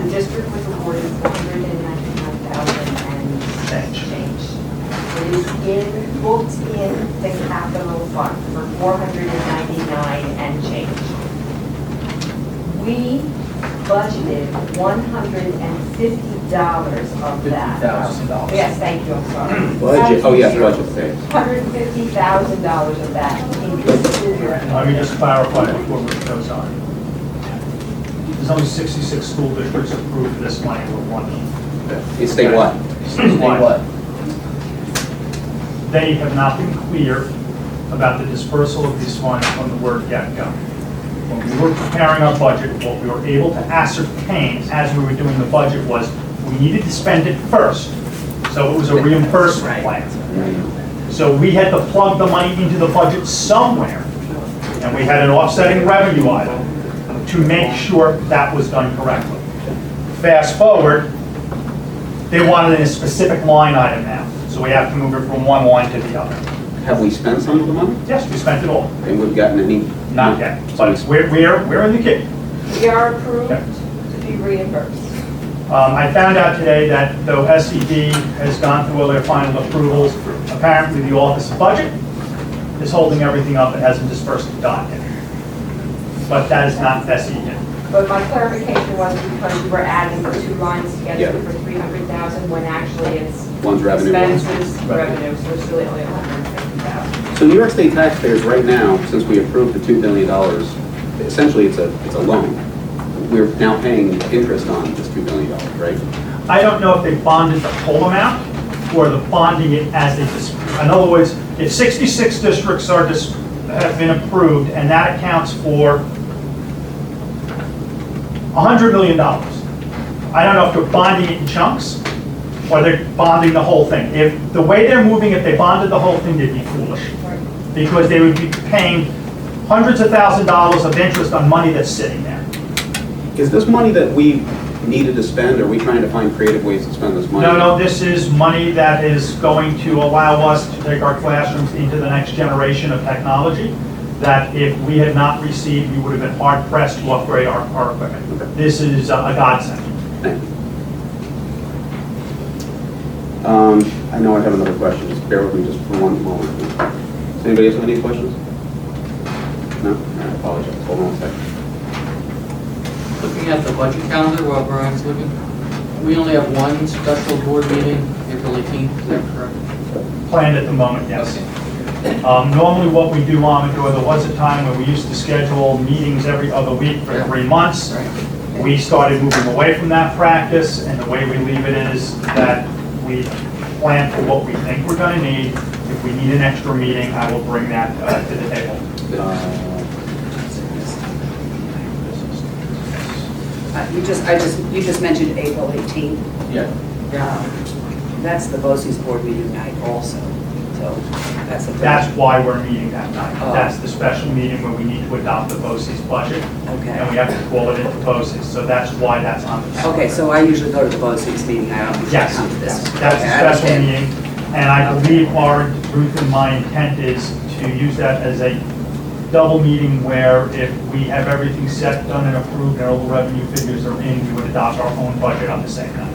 The district was awarded $499,000 and change. It is booked in the capital fund for $499 and change. We budgeted $150 of that. $50,000. Yes, thank you, I'm sorry. Budget, oh yes, budget, okay. $150,000 of that in this school year. Let me just clarify before we goes on. There's only 66 school districts approved for this money with one. It's statewide. What? They have not been clear about the dispersal of these funds from the word get-go. When we were preparing our budget, what we were able to ascertain as we were doing the budget was we needed to spend it first. So it was a reimbursement plan. So we had to plug the money into the budget somewhere, and we had an offsetting revenue item to make sure that was done correctly. Fast forward, they wanted a specific line item now, so we have to move it from one line to the other. Have we spent some of the money? Yes, we spent it all, And we've gotten any? not yet, but we're in the kitty. We are approved to be reimbursed. I found out today that though SED has gone through all their final approvals, apparently the Office of Budget is holding everything up and hasn't dispersed the dot yet. But that is not SED. But my clarification was because you were adding the two lines together Yeah. for $300,000 when actually it's One's revenue, one's expenses, revenue, so it's really only $150,000. So New York State taxpayers right now, since we approved the $2 billion, essentially it's a loan. We're now paying interest on this $2 billion, right? I don't know if they bonded the whole amount or the bonding it as they just, in other words, if 66 districts have been approved and that accounts for $100 million. I don't know if they're bonding it in chunks or they're bonding the whole thing. If the way they're moving, if they bonded the whole thing, they'd be foolish. Because they would be paying hundreds of thousands of dollars of interest on money that's sitting there. Is this money that we needed to spend, or are we trying to find creative ways to spend this money? No, this is money that is going to allow us to take our classrooms into the next generation of technology that if we had not received, we would have been hard pressed to upgrade our equipment. This is a godsend. Thank you. I know I have another question, just bear with me just for one moment. Does anybody else have any questions? No? I apologize, hold on a second. Looking at the budget calendar while Brian's looking, we only have one special board meeting, April 18th, is that correct? Planned at the moment, yes. Normally what we do, Amador, there was a time where we used to schedule meetings every other week for 3 months. Right. We started moving away from that practice, and the way we leave it is that we plan for what we think we're going to need. If we need an extra meeting, I will bring that to the table. You just mentioned April 18th. Yeah. That's the BOCES board meeting night also, so that's the. That's why we're meeting that night. Oh. That's the special meeting where we need to adopt the BOCES budget, and we Okay. have to call it into BOCES, so that's why that's on the calendar. Okay, so I usually go to the BOCES meeting, I don't usually Yes, come to this. yes, that's Okay, a I special understand. meeting, and I believe Ruth and my intent is to use that as a double meeting where if we have everything set, done and approved, and all the revenue figures are in, we would adopt our own budget on the same night.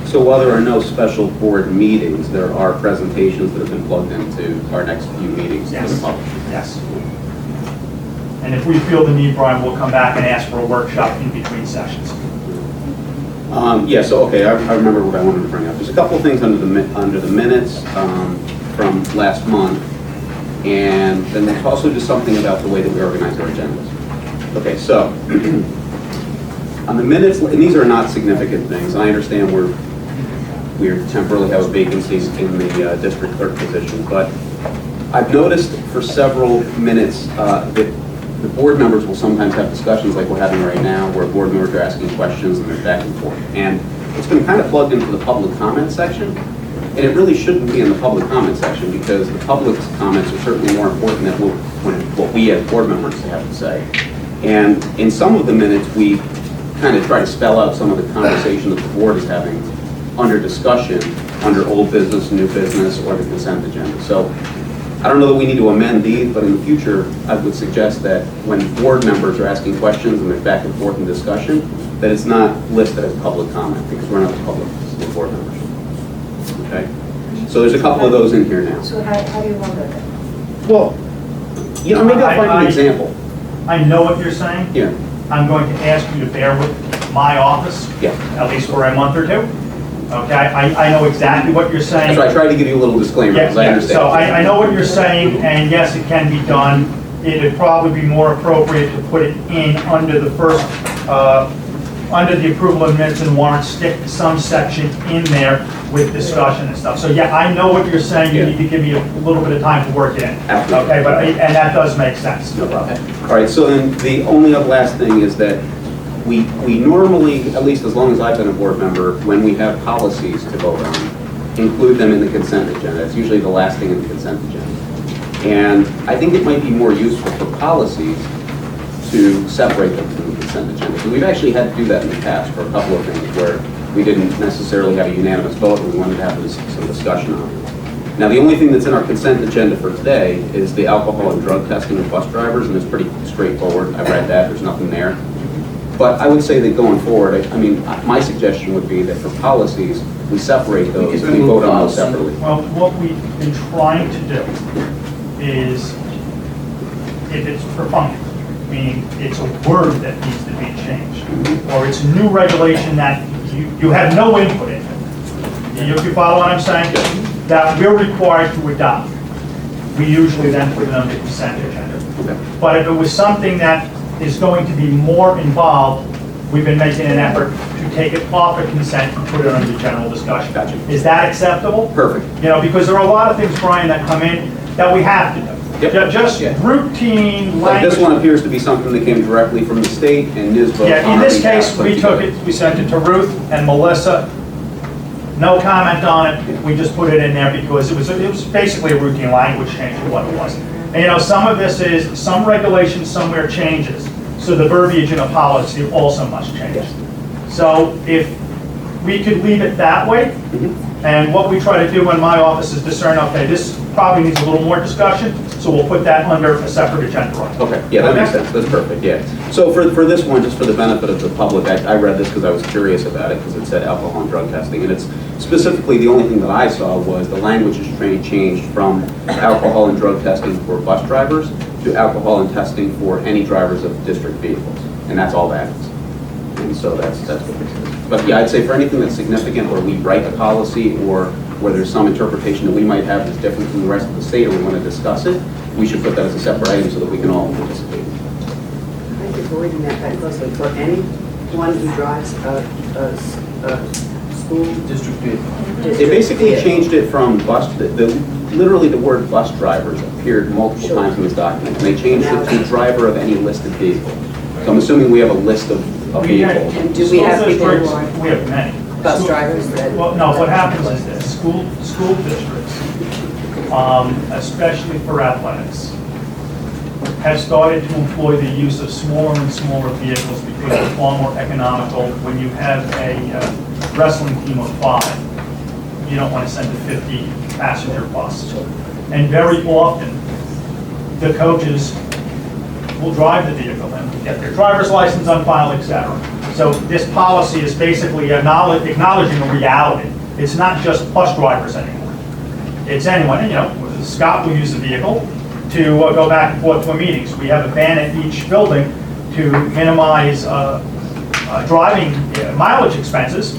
So while there are no special board meetings, there are presentations that have been plugged into our next few meetings for the Yes. public. Yes. And if we feel the need, Brian, we'll come back and ask for a workshop in between sessions. Yeah, so, okay, I remember what I wanted to bring up. There's a couple of things under the minutes from last month, and then there's also just something about the way that we organize our agendas. Okay, so, on the minutes, and these are not significant things, I understand we're temporarily have vacancies in the district clerk position, but I've noticed for several minutes that the board members will sometimes have discussions like we're having right now, where board members are asking questions and they're back and forth. And it's been kind of plugged into the public comment section, and it really shouldn't be in the public comment section, because the public's comments are certainly more important than what we as board members have to say. And in some of the minutes, we kind of try to spell out some of the conversation that the board is having under discussion, under old business, new business, or the consent agenda. So I don't know that we need to amend these, but in the future, I would suggest that when board members are asking questions and there's back and forth in discussion, that it's not listed as public comment, because we're not the public, we're board members. Okay? So there's a couple of those in here now. So how do you want that? Well, you know, maybe I'll find an example. I know what you're saying. Yeah, I'm going to ask you to bear with my office, yeah. at least for a month or two. Okay, I know exactly what you're saying. So I tried to give you a little disclaimer, because I Yeah, understand. so I know what you're saying, and yes, it can be done. It'd probably be more appropriate to put it in under the first, under the approval of minutes and warrants, stick some section in there with discussion and stuff. So yeah, I know what you're saying, you Yeah. need to give me a little bit of time to work it in. Absolutely. Okay, and that does make sense. No problem. All right, so then the only other last thing is that we normally, at least as long as I've been a board member, when we have policies to vote on, include them in the consent agenda. It's usually the last thing in the consent agenda. And I think it might be more useful for policies to separate them from the consent agenda. So we've actually had to do that in the past for a couple of things where we didn't necessarily have a unanimous vote, and we wanted to have some discussion on it. Now, the only thing that's in our consent agenda for today is the alcohol and drug testing of bus drivers, and it's pretty straightforward. I read that, there's nothing there. But I would say that going forward, I mean, my suggestion would be that for policies, we separate those and we vote on those separately. Well, what we've been trying to do is, if it's perfunctory, meaning it's a word that needs to be changed, or it's a new regulation that you have no input in. You follow what I'm saying? That we're required to adopt. We usually then put it on the consent agenda. But if it was something that is going to be more involved, we've been making an effort to take it off of consent and put it under the general discussion. Gotcha. Is that acceptable? Perfect. You know, because there are a lot of things, Brian, that come in that we have to do. Yep. Just Yeah. routine Like language. this one appears to be something that came directly from the state, and NISBA. Yeah, in this case, we took it, we sent it to Ruth and Melissa. No comment on it. We just put it in there because it was basically a routine language change for what it was. And you know, some of this is, some regulation somewhere changes. So the verbiage in a policy also must change. So if we could leave it that way. And what we try to do in my office is discern, okay, this probably needs a little more discussion, so we'll put that under a separate agenda item. Okay, yeah, that makes sense, that's perfect, yeah. So for this one, just for the benefit of the public, I read this because I was curious about it, because it said alcohol and drug testing, and it's specifically, the only thing that I saw was the language is changed from alcohol and drug testing for bus drivers to alcohol and testing for any drivers of district vehicles, and that's all that is. And so that's what this is. But yeah, I'd say for anything that's significant, where we write a policy, or where there's some interpretation that we might have that's different from the rest of the state, or we want to discuss it, we should put that as a separate item so that we can all participate. Thank you for reading that closely. For anyone who drives a school District vehicle. They basically changed it from bus, literally the word bus drivers appeared multiple times in this document, and they changed it to driver of any listed vehicle. So I'm assuming we have a list of vehicles. And do we have people who are We have many. bus drivers that? Well, no, what happens is this, school districts, especially for athletics, have started to employ the use of smaller and smaller vehicles because it's far more economical. When you have a wrestling team of 5, you don't want to send a 50-passenger bus. And very often, the coaches will drive the vehicle and get their driver's license on file, etc. So this policy is basically acknowledging a reality. It's not just bus drivers anymore. It's anyone, and, you know, Scott will use the vehicle to go back and forth to meetings. We have a ban at each building to minimize driving mileage expenses.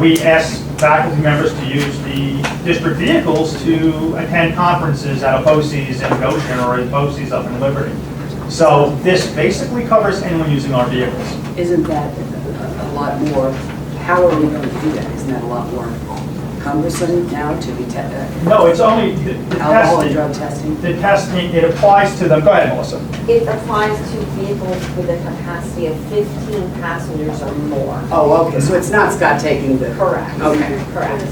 We ask faculty members to use the district vehicles to attend conferences at a BOCES in Goshen or a BOCES up in Liberty. So this basically covers anyone using our vehicles. Isn't that a lot more, how are we going to do that? Isn't that a lot more cumbersome now to be No, it's only the alcohol and testing. drug testing? The testing, it applies to them. Go ahead, Melissa. It applies to vehicles with a capacity of 15 passengers or more. Oh, okay, so it's not Scott taking the... Correct. Okay. Correct.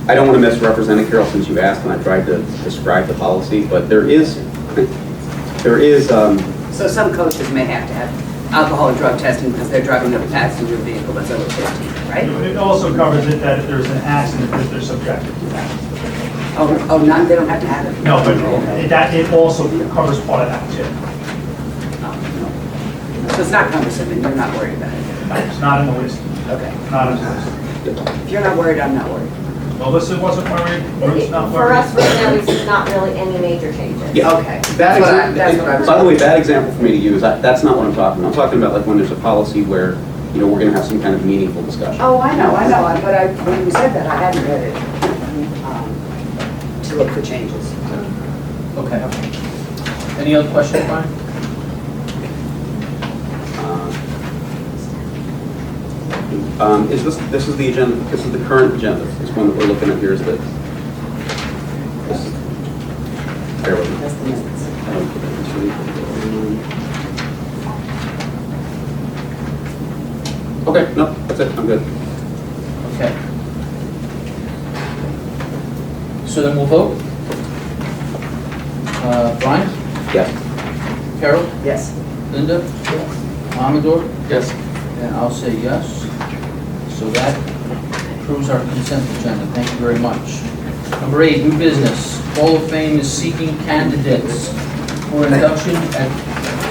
I don't want to misrepresent it, Carol, since you asked, and I tried to describe the policy, but there is, So some coaches may have to have alcohol and drug testing because they're driving a passenger vehicle that's over 15, right? It also covers it that if there's an accident, that they're subjected to that. Oh, they don't have to have it? No, but it also covers part of that too. So it's not cumbersome and you're not worried about it? No, it's not in the list. Okay. Not in the list. If you're not worried, I'm not worried. Melissa wasn't worried, Ruth's not For worried. us right now, it's not really any major changes. yeah. Okay. Bad That's what I was... By the way, bad example for me to use, that's not what I'm talking about. I'm talking about like when there's a policy where, you know, we're going to have some kind of meaningful discussion. Oh, I know, but when you said that, I hadn't read it to look for changes. Okay. Any other questions, Brian? This is the agenda, this is the current agenda. This one that we're looking at here is the, bear with me. That's the minutes. Okay, no, that's it, I'm good. Okay. So then we'll vote. Brian? Yes. Carol? Yes. Linda? Yes. Amador? Yes. And I'll say yes. So that approves our consent agenda. Thank you very much. Number 8, new business. Hall of Fame is seeking candidates for induction at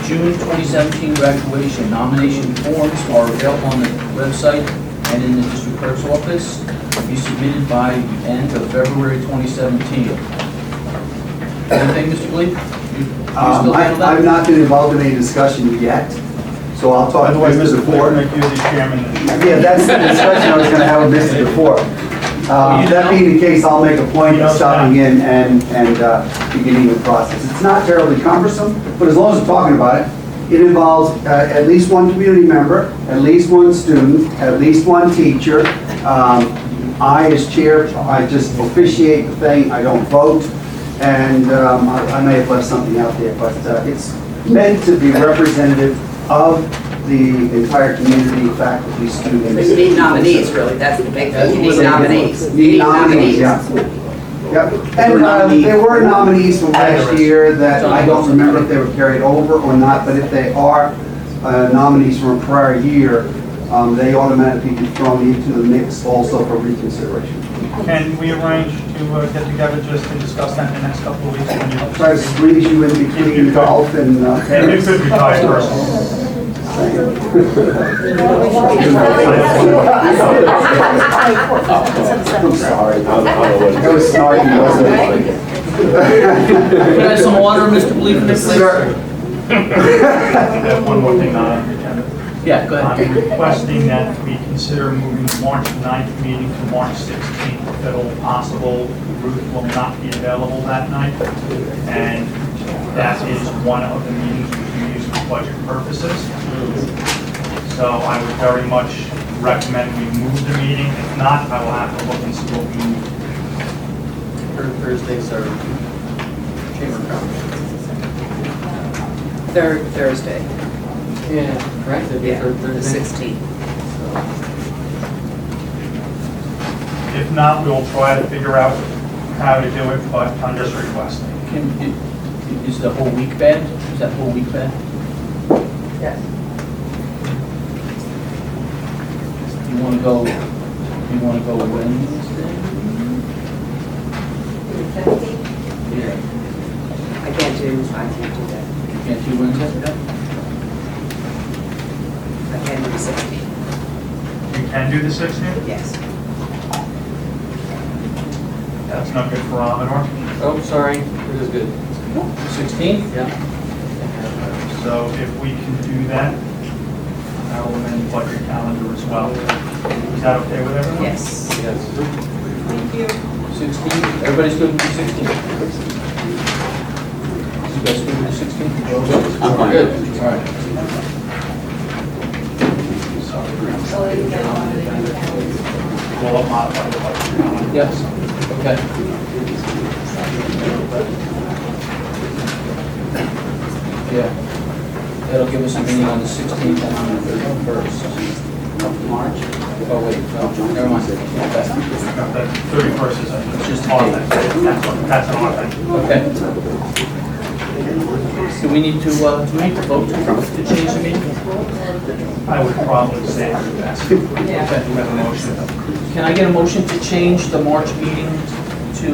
June 2017 graduation. Nomination forms are available on the website and in the district clerk's office. Be submitted by the end of February 2017. Anything, Mr. Glee? You still handle that? I've not been involved in any discussion yet, so I'll talk By to the way, Mr. Mr. Ford, DeFore. make you the chairman. Yeah, that's the discussion I was going to have with Mr. DeFore. That being the case, I'll make a point of stopping in and beginning the process. It's not terribly cumbersome, but as long as we're talking about it, it involves at least one community member, at least one student, at least one teacher. I, as chair, I just officiate the thing, I don't vote, and I may have left something out there, but it's meant to be representative of the entire community, faculty, students. But you need nominees, really, that's the big thing, you need nominees. You need Nominees, yeah. Yep, and there were nominees from last year that I don't remember if they were carried over or not, but if they are nominees from a prior year, they automatically get thrown into the mix also for reconsideration. Can we arrange to get together just to discuss that in the next couple of weeks? when you- Try to squeeze you in between golf and. And it could be vice versa. I'm sorry. That was snarky, wasn't it? Can I have some water, Mr. Believing, please? Sir. I have one more thing on the agenda. Yeah, go ahead. I'm requesting that we consider moving the March 9th meeting to March 16th, if at all possible. Ruth will not be available that night, and that is one of the meetings we can use for budget purposes. So I would very much recommend we move the meeting. If not, I will have to look and see what we move. Thursdays are chamber conference. Thursday, Yeah, correct. It'd be yeah, third the Thursday. 16th. If not, we'll try to figure out how to do it, but I'm just requesting. Is the whole week bad? Is that whole week bad? Yes. You wanna go Wednesday? Yeah. I can't do that. You can't do Wednesday? I can do the 16th. You can do the 16th? Yes. That's not good for Amador. Oh, sorry, it is good. 16th? Yeah. So if we can do that, I will amend the budget calendar as well. Is that okay with everyone? Yes. Yes. Thank you. 16th, everybody's good with the 16th? You guys good with the 16th? I'm fine. Good, all right. We'll modify the budget calendar. Yes, okay. Yeah, that'll give us a meeting on the 16th and on the 31st of March. Oh, wait, no, never mind. Okay. The 31st is It's just on that. That's an odd thing. Okay. Do we need to vote to change the meeting? I would probably say that's. Okay. We have a motion. Can I get a motion to change the March meeting to?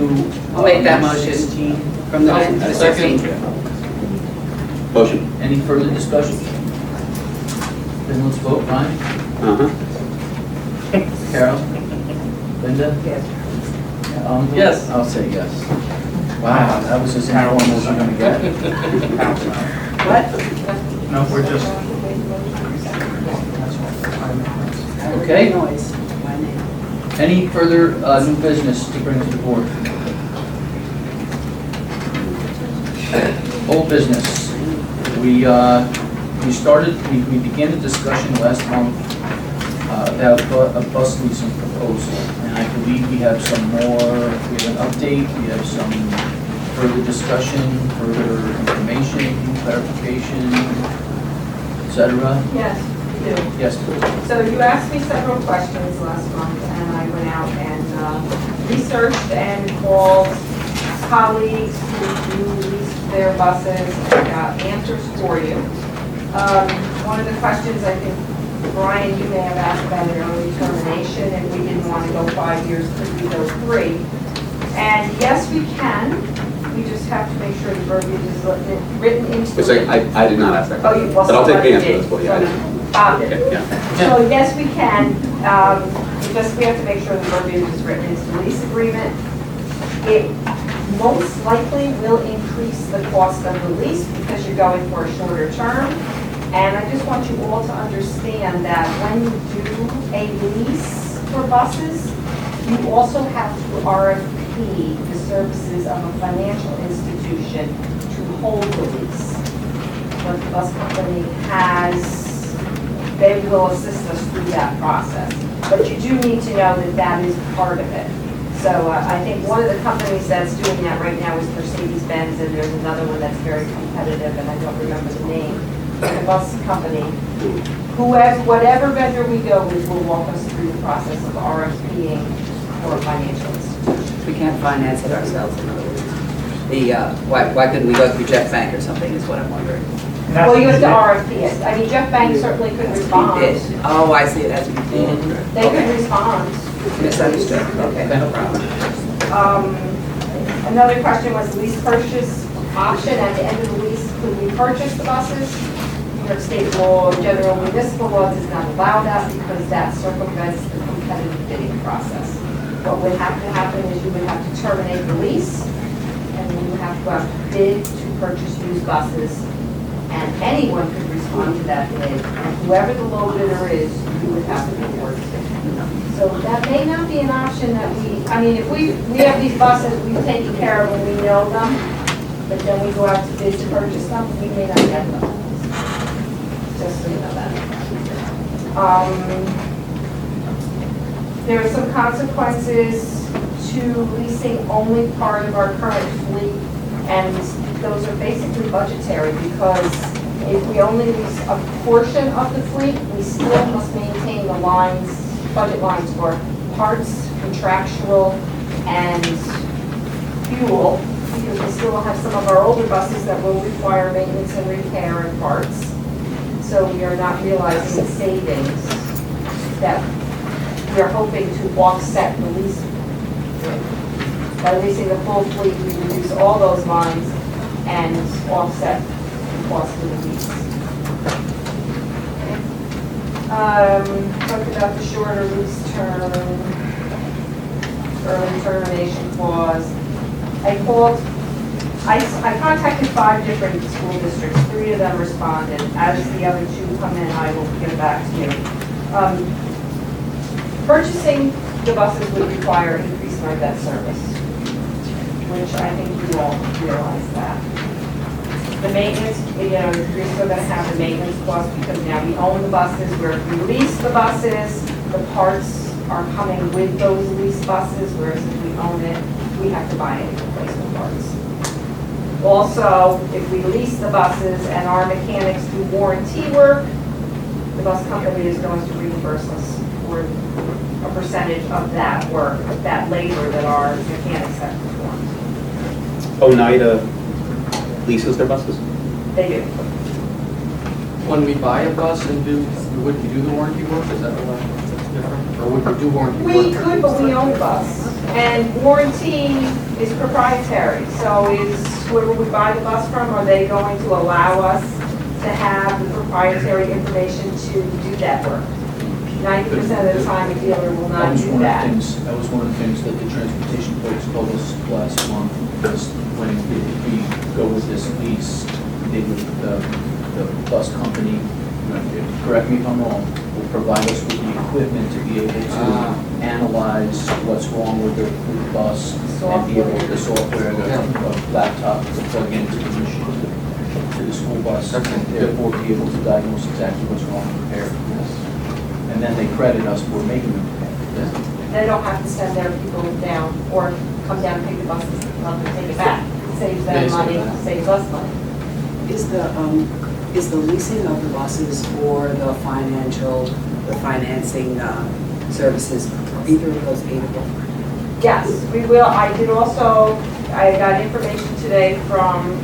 I'll make that March motion. 16? From the 16th. Motion. Any further discussion? Then let's vote, Ryan? Uh-huh. Carol? Linda? Yes. Yes. I'll say yes. Wow, that was as informal as you're gonna get. What? No, we're just. Okay. Noise. Any further new business to bring to the board? Old business. We began a discussion last month about a bus leasing proposal. And I believe we have some more, we have an update, we have some further discussion, further information, clarification, et cetera. Yes, we do. Yes, please. So you asked me several questions last month, and I went out and researched and called colleagues who leased their buses and got answers for you. One of the questions I think, Brian, you may have asked about an early termination, and we didn't want to go 5 years, could we go 3? And yes, we can. We just have to make sure the verbiage is written into It's the... like, I did not ask that Oh, question. you, well, But I'll take the somebody answer to did. this for you. I didn't. Okay, Yeah. So yes, we can. We have to make sure the verbiage is written into the lease agreement. It most likely will increase the cost of the lease because you're going for a shorter term. And I just want you all to understand that when you do a lease for buses, you also have to RFP the services of a financial institution to hold the lease. What the bus company has, they will assist us through that process. But you do need to know that that is part of it. So I think one of the companies that's doing that right now is Mercedes-Benz, and there's another one that's very competitive, and I don't remember the name. The bus company, whatever vendor we go with will walk us through the process of RFPing for financial institutions. We can't finance it ourselves, in other words. Why couldn't we go through Jet Bank or something is what I'm wondering. that's Well, you what have to we did. RFP it. I mean, Jeff Banks certainly could We respond. did. Oh, I see, that's what we did. They could respond. Misunderstood, okay, no problem. Another question was lease purchase option. At the end of the lease, could we purchase the buses? New York State law, general municipal law does not allow that because that circumvents the competitive bidding process. What would have to happen is you would have to terminate the lease, and then you would have to go out to bid to purchase used buses, and anyone could respond to that bid. And whoever the low bidder is, you would have to award to. So that may not be an option that I mean, if we have these buses, we've taken care of them, we know them, but then we go out to bid to purchase them, we may not get them. Just so you know that. There are some consequences to leasing only part of our current fleet, and those are basically budgetary, because if we only lease a portion of the fleet, we still must maintain the lines, budget lines for parts, contractual, and fuel, because we still have some of our older buses that will require maintenance and repair and parts. So we are not realizing the savings that we are hoping to offset the lease. By leasing the full fleet, we reduce all those lines and offset the cost of the lease. Talked about the shorter lease term, early termination clause. I contacted 5 different school districts, 3 of them responded. As the other 2 come in, I will get back to you. Purchasing the buses would require increase in our debt service, which I think you all realize that. The maintenance, we're still gonna have the maintenance cost because now we own the buses, where if we lease the buses, the parts are coming with those leased buses, whereas if we own it, we have to buy any replacement parts. Also, if we lease the buses and our mechanics do warranty work, the bus company is going to reimburse us for a percentage of that work, of that labor that our mechanics have performed. Oneida leases their buses? They do. When we buy a bus and would we do the warranty work, is that different? Or would we do warranty work? We could, but we own the bus. And warranty is proprietary, so is whoever we buy the bus from, are they going to allow us to have the proprietary information to do that work? 90% of the time, a dealer will not do that. That was one of the things that the transportation folks told us last month, was when we go with this lease, they would, the bus company, correct me if I'm wrong, will provide us with the equipment to be able to analyze what's wrong with the bus and be able, the software, the laptop to plug into the machine, to the school bus, and therefore be able to diagnose exactly what's wrong and repair it. And then they credit us for making them. They don't have to send their people down or come down and pick the buses up and take it back. It saves them money, saves us money. Is the leasing of the buses or the financing services, are either of those paidable? Yes, we will. I got information today from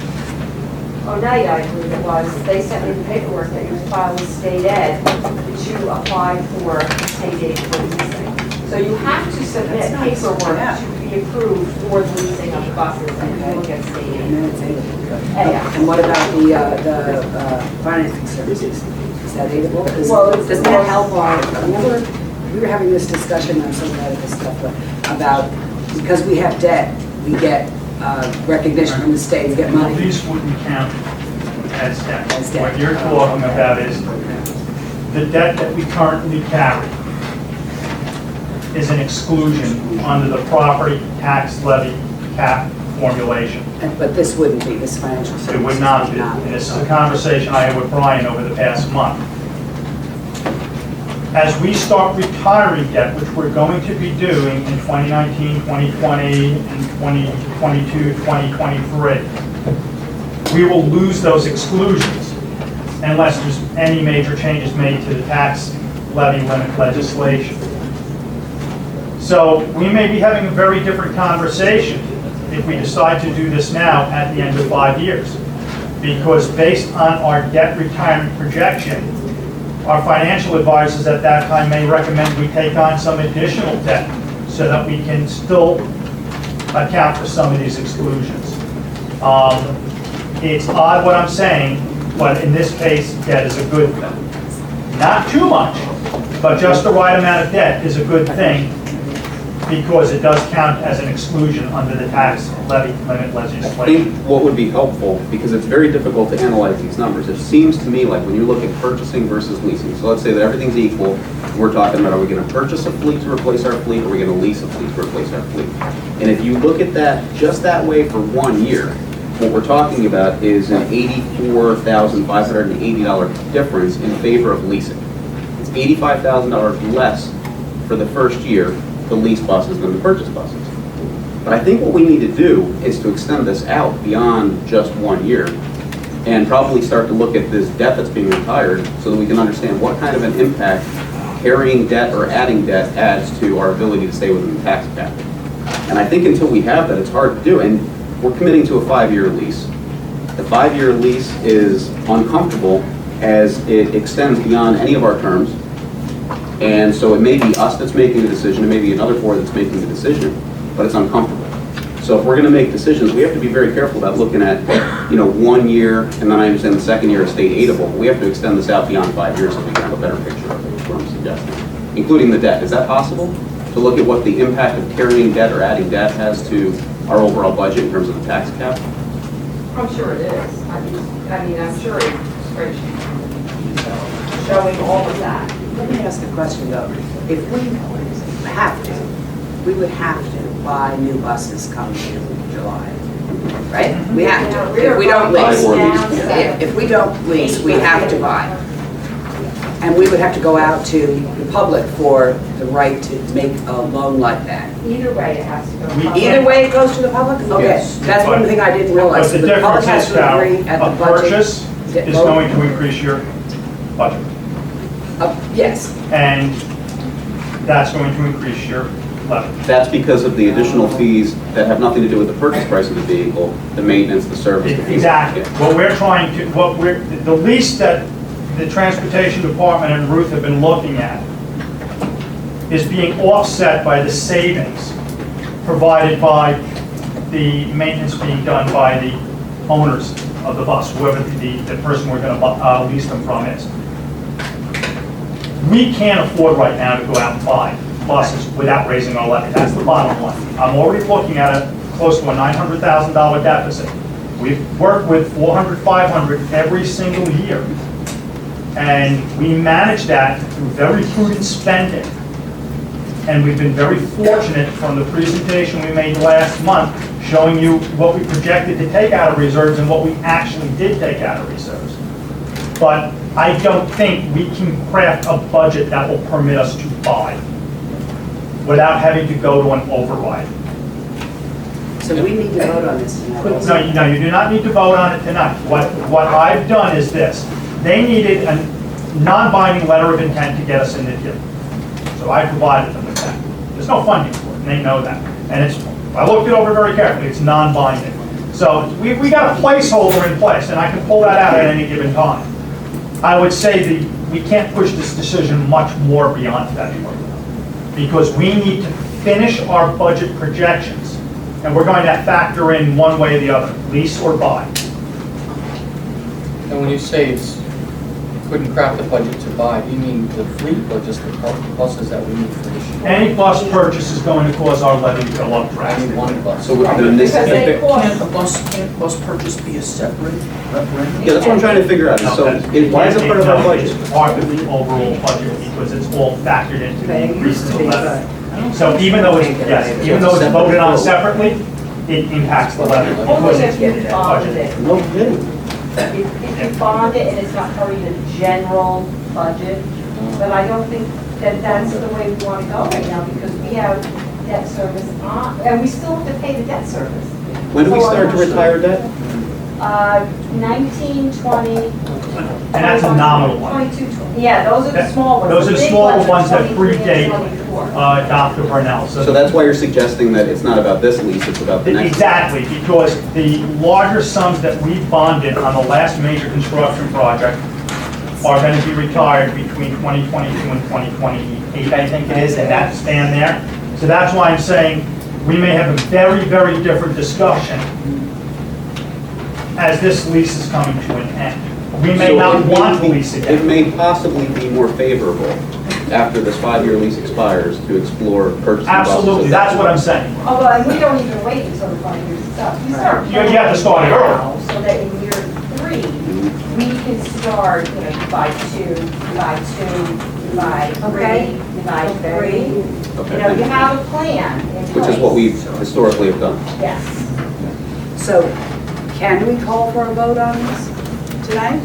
Oneida, I believe it was. They sent me the paperwork that you filed with state ed to apply for state aid for leasing. So you have to submit paperwork to be approved for the leasing of the buses, and you will get state aid. And what about the financing services? Is that aidable? Well, Does that help remember, we were having this discussion on some of this stuff, about, because we have debt, we get recognition from the state, we get money. These wouldn't count as debt. As debt. What you're talking about is the debt that we currently carry is an exclusion under the property tax levy cap formulation. But this wouldn't be, this financial service. It would not be. And this is a conversation I had with Brian over the past month. As we start retiring debt, which we're going to be doing in 2019, 2020, and 2022, 2023, we will lose those exclusions unless there's any major changes made to the tax levy limit legislation. So we may be having a very different conversation if we decide to do this now at the end of 5 years. because based on our debt retirement projection, our financial advisors at that time may recommend we take on some additional debt so that we can still account for some of these exclusions. It's odd what I'm saying, but in this case, debt is a good thing. Not too much, but just the right amount of debt is a good thing because it does count as an exclusion under the tax levy limit I legislation. think what would be helpful, because it's very difficult to analyze these numbers, it seems to me like when you look at purchasing versus leasing, so let's say that everything's equal, we're talking about, are we gonna purchase a fleet to replace our fleet, or are we gonna lease a fleet to replace our fleet? And if you look at that just that way for 1 year, what we're talking about is an $84,580 difference in favor of leasing. It's $85,000 less for the first year, the lease buses than the purchase buses. But I think what we need to do is to extend this out beyond just 1 year and probably start to look at this debt that's being retired so that we can understand what kind of an impact carrying debt or adding debt adds to our ability to stay within the tax cap. And I think until we have that, it's hard to do. And we're committing to a 5-year lease. The 5-year lease is uncomfortable as it extends beyond any of our terms. And so it may be us that's making the decision, it may be another board that's making the decision, but it's uncomfortable. So if we're gonna make decisions, we have to be very careful about looking at, 1 year, and then I understand the second year is state aidable. We have to extend this out beyond 5 years so we can have a better picture of it, is what I'm suggesting. Including the debt, is that possible? To look at what the impact of carrying debt or adding debt has to our overall budget in terms of the tax cap? I'm sure it is. I mean, I'm sure it's spreadsheet showing all of that. Let me ask a question though. If we have to, we would have to buy new buses come July, right? We have to. If we don't lease, if we don't lease, we have to buy. And we would have to go out to the public for the right to make a loan like that. Either way, it has to go. Either way it goes to the public? Okay, Yes. that's one thing I didn't realize. But the The public difference has is to now, agree at the a budget. purchase is going to increase your budget. Yes. And that's going to increase your levy. That's because of the additional fees that have nothing to do with the purchase price of the vehicle, the maintenance, the service. the fees. Exactly. What we're trying to, the lease that the Transportation Department and Ruth have been looking at is being offset by the savings provided by the maintenance being done by the owners of the bus, whoever the person we're going to lease them from is. We can't afford right now to go out and buy buses without raising our levy. That's the bottom line. I'm already looking at close to a $900,000 deficit. We've worked with 400, 500 every single year. And we manage that through very prudent spending. And we've been very fortunate from the presentation we made last month, showing you what we projected to take out of reserves and what we actually did take out of reserves. But I don't think we can craft a budget that will permit us to buy without having to go to an override. So we need to vote on this tonight. No, you do not need to vote on it tonight. What I've done is this. They needed a non-binding letter of intent to get us in the deal. So I provided them with that. There's no funding for it, and they know that. And I looked it over very carefully, it's non-binding. So we got a placeholder in place, and I can pull that out at any given time. I would say we can't push this decision much more beyond February, because we need to finish our budget projections, and we're going to factor in one way or the other, lease or buy. And when you say couldn't craft a budget to buy, do you mean the fleet or just the buses that we need for this year? Any bus purchase is going to cause our levy to go up I drastically. need one bus. So then they Because they cost. Can't bus purchase be a separate referendum? Yeah, that's what I'm trying to figure out. So why is it part of our budget? It's part of the overall budget because it's all factored into the increase in the levy. So even though it's voted on separately, it impacts the levy Only because if it's you bond budgeted. it. No kidding. If you bond it and it's not part of the general budget, but I don't think that that's the way we want to go right now because we have debt service on, and we still have to pay the debt service. When do we start to retire debt? 19, 20, And that's a nominal one. 22, yeah, those are the small ones. Those are the big smaller are ones that 23 and predate 24. Dr. Burnell. So that's why you're suggesting that it's not about this lease, it's about the next. Exactly, because the larger sums that we bonded on the last major construction project are going to be retired between 2022 and 2028, I think it is, and that stand there. So that's why I'm saying we may have a very, very different discussion as this lease is coming to an end. We may So not it may want to be- lease It again. may possibly be more favorable after this 5-year lease expires to explore purchasing buses. Absolutely, that's what I'm saying. Although, and we don't even wait until the 5 years is up. You start You have to start it planning early. now, so that in year 3, we can start, you know, you buy 2, you buy 2, you buy 3, Okay. you buy 3. You Okay, know, thank you you. have a plan in place. Which is what we historically have done. Yes. So can we call for a vote on this tonight?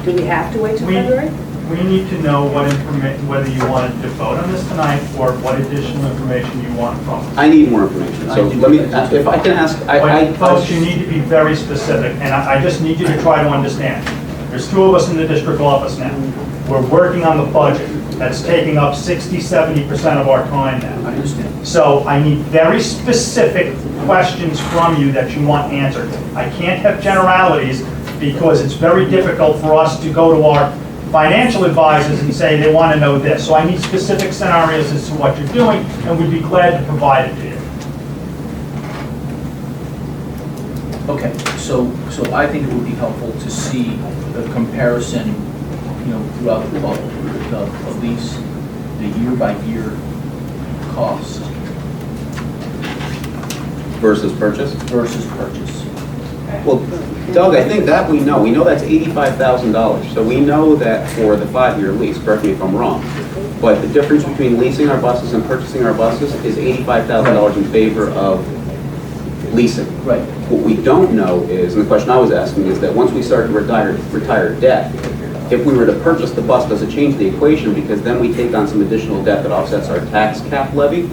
Do we have to wait till We- February? We need to know what whether you wanted to vote on this tonight or what additional information you want from us. I need more information, so let me, if I can ask, But folks, you need to be very specific, and I just need you to try to understand. There's 2 of us in the district office now. We're working on the budget. That's taking up 60, 70% of our time now. I understand. So I need very specific questions from you that you want answered. I can't have generalities because it's very difficult for us to go to our financial advisors and say they want to know this. So I need specific scenarios as to what you're doing, and we'd be glad to provide it to you. Okay, so I think it would be helpful to see the comparison, you know, throughout the lease, the year-by-year cost versus purchase? versus purchase. Well, Doug, I think that we know. We know that's $85,000. So we know that for the 5-year lease, correct me if I'm wrong, but the difference between leasing our buses and purchasing our buses is $85,000 in favor of leasing. Right. What we don't know is, and the question I was asking is that once we start to retire debt, if we were to purchase the bus, does it change the equation? Because then we take on some additional debt that offsets our tax cap levy.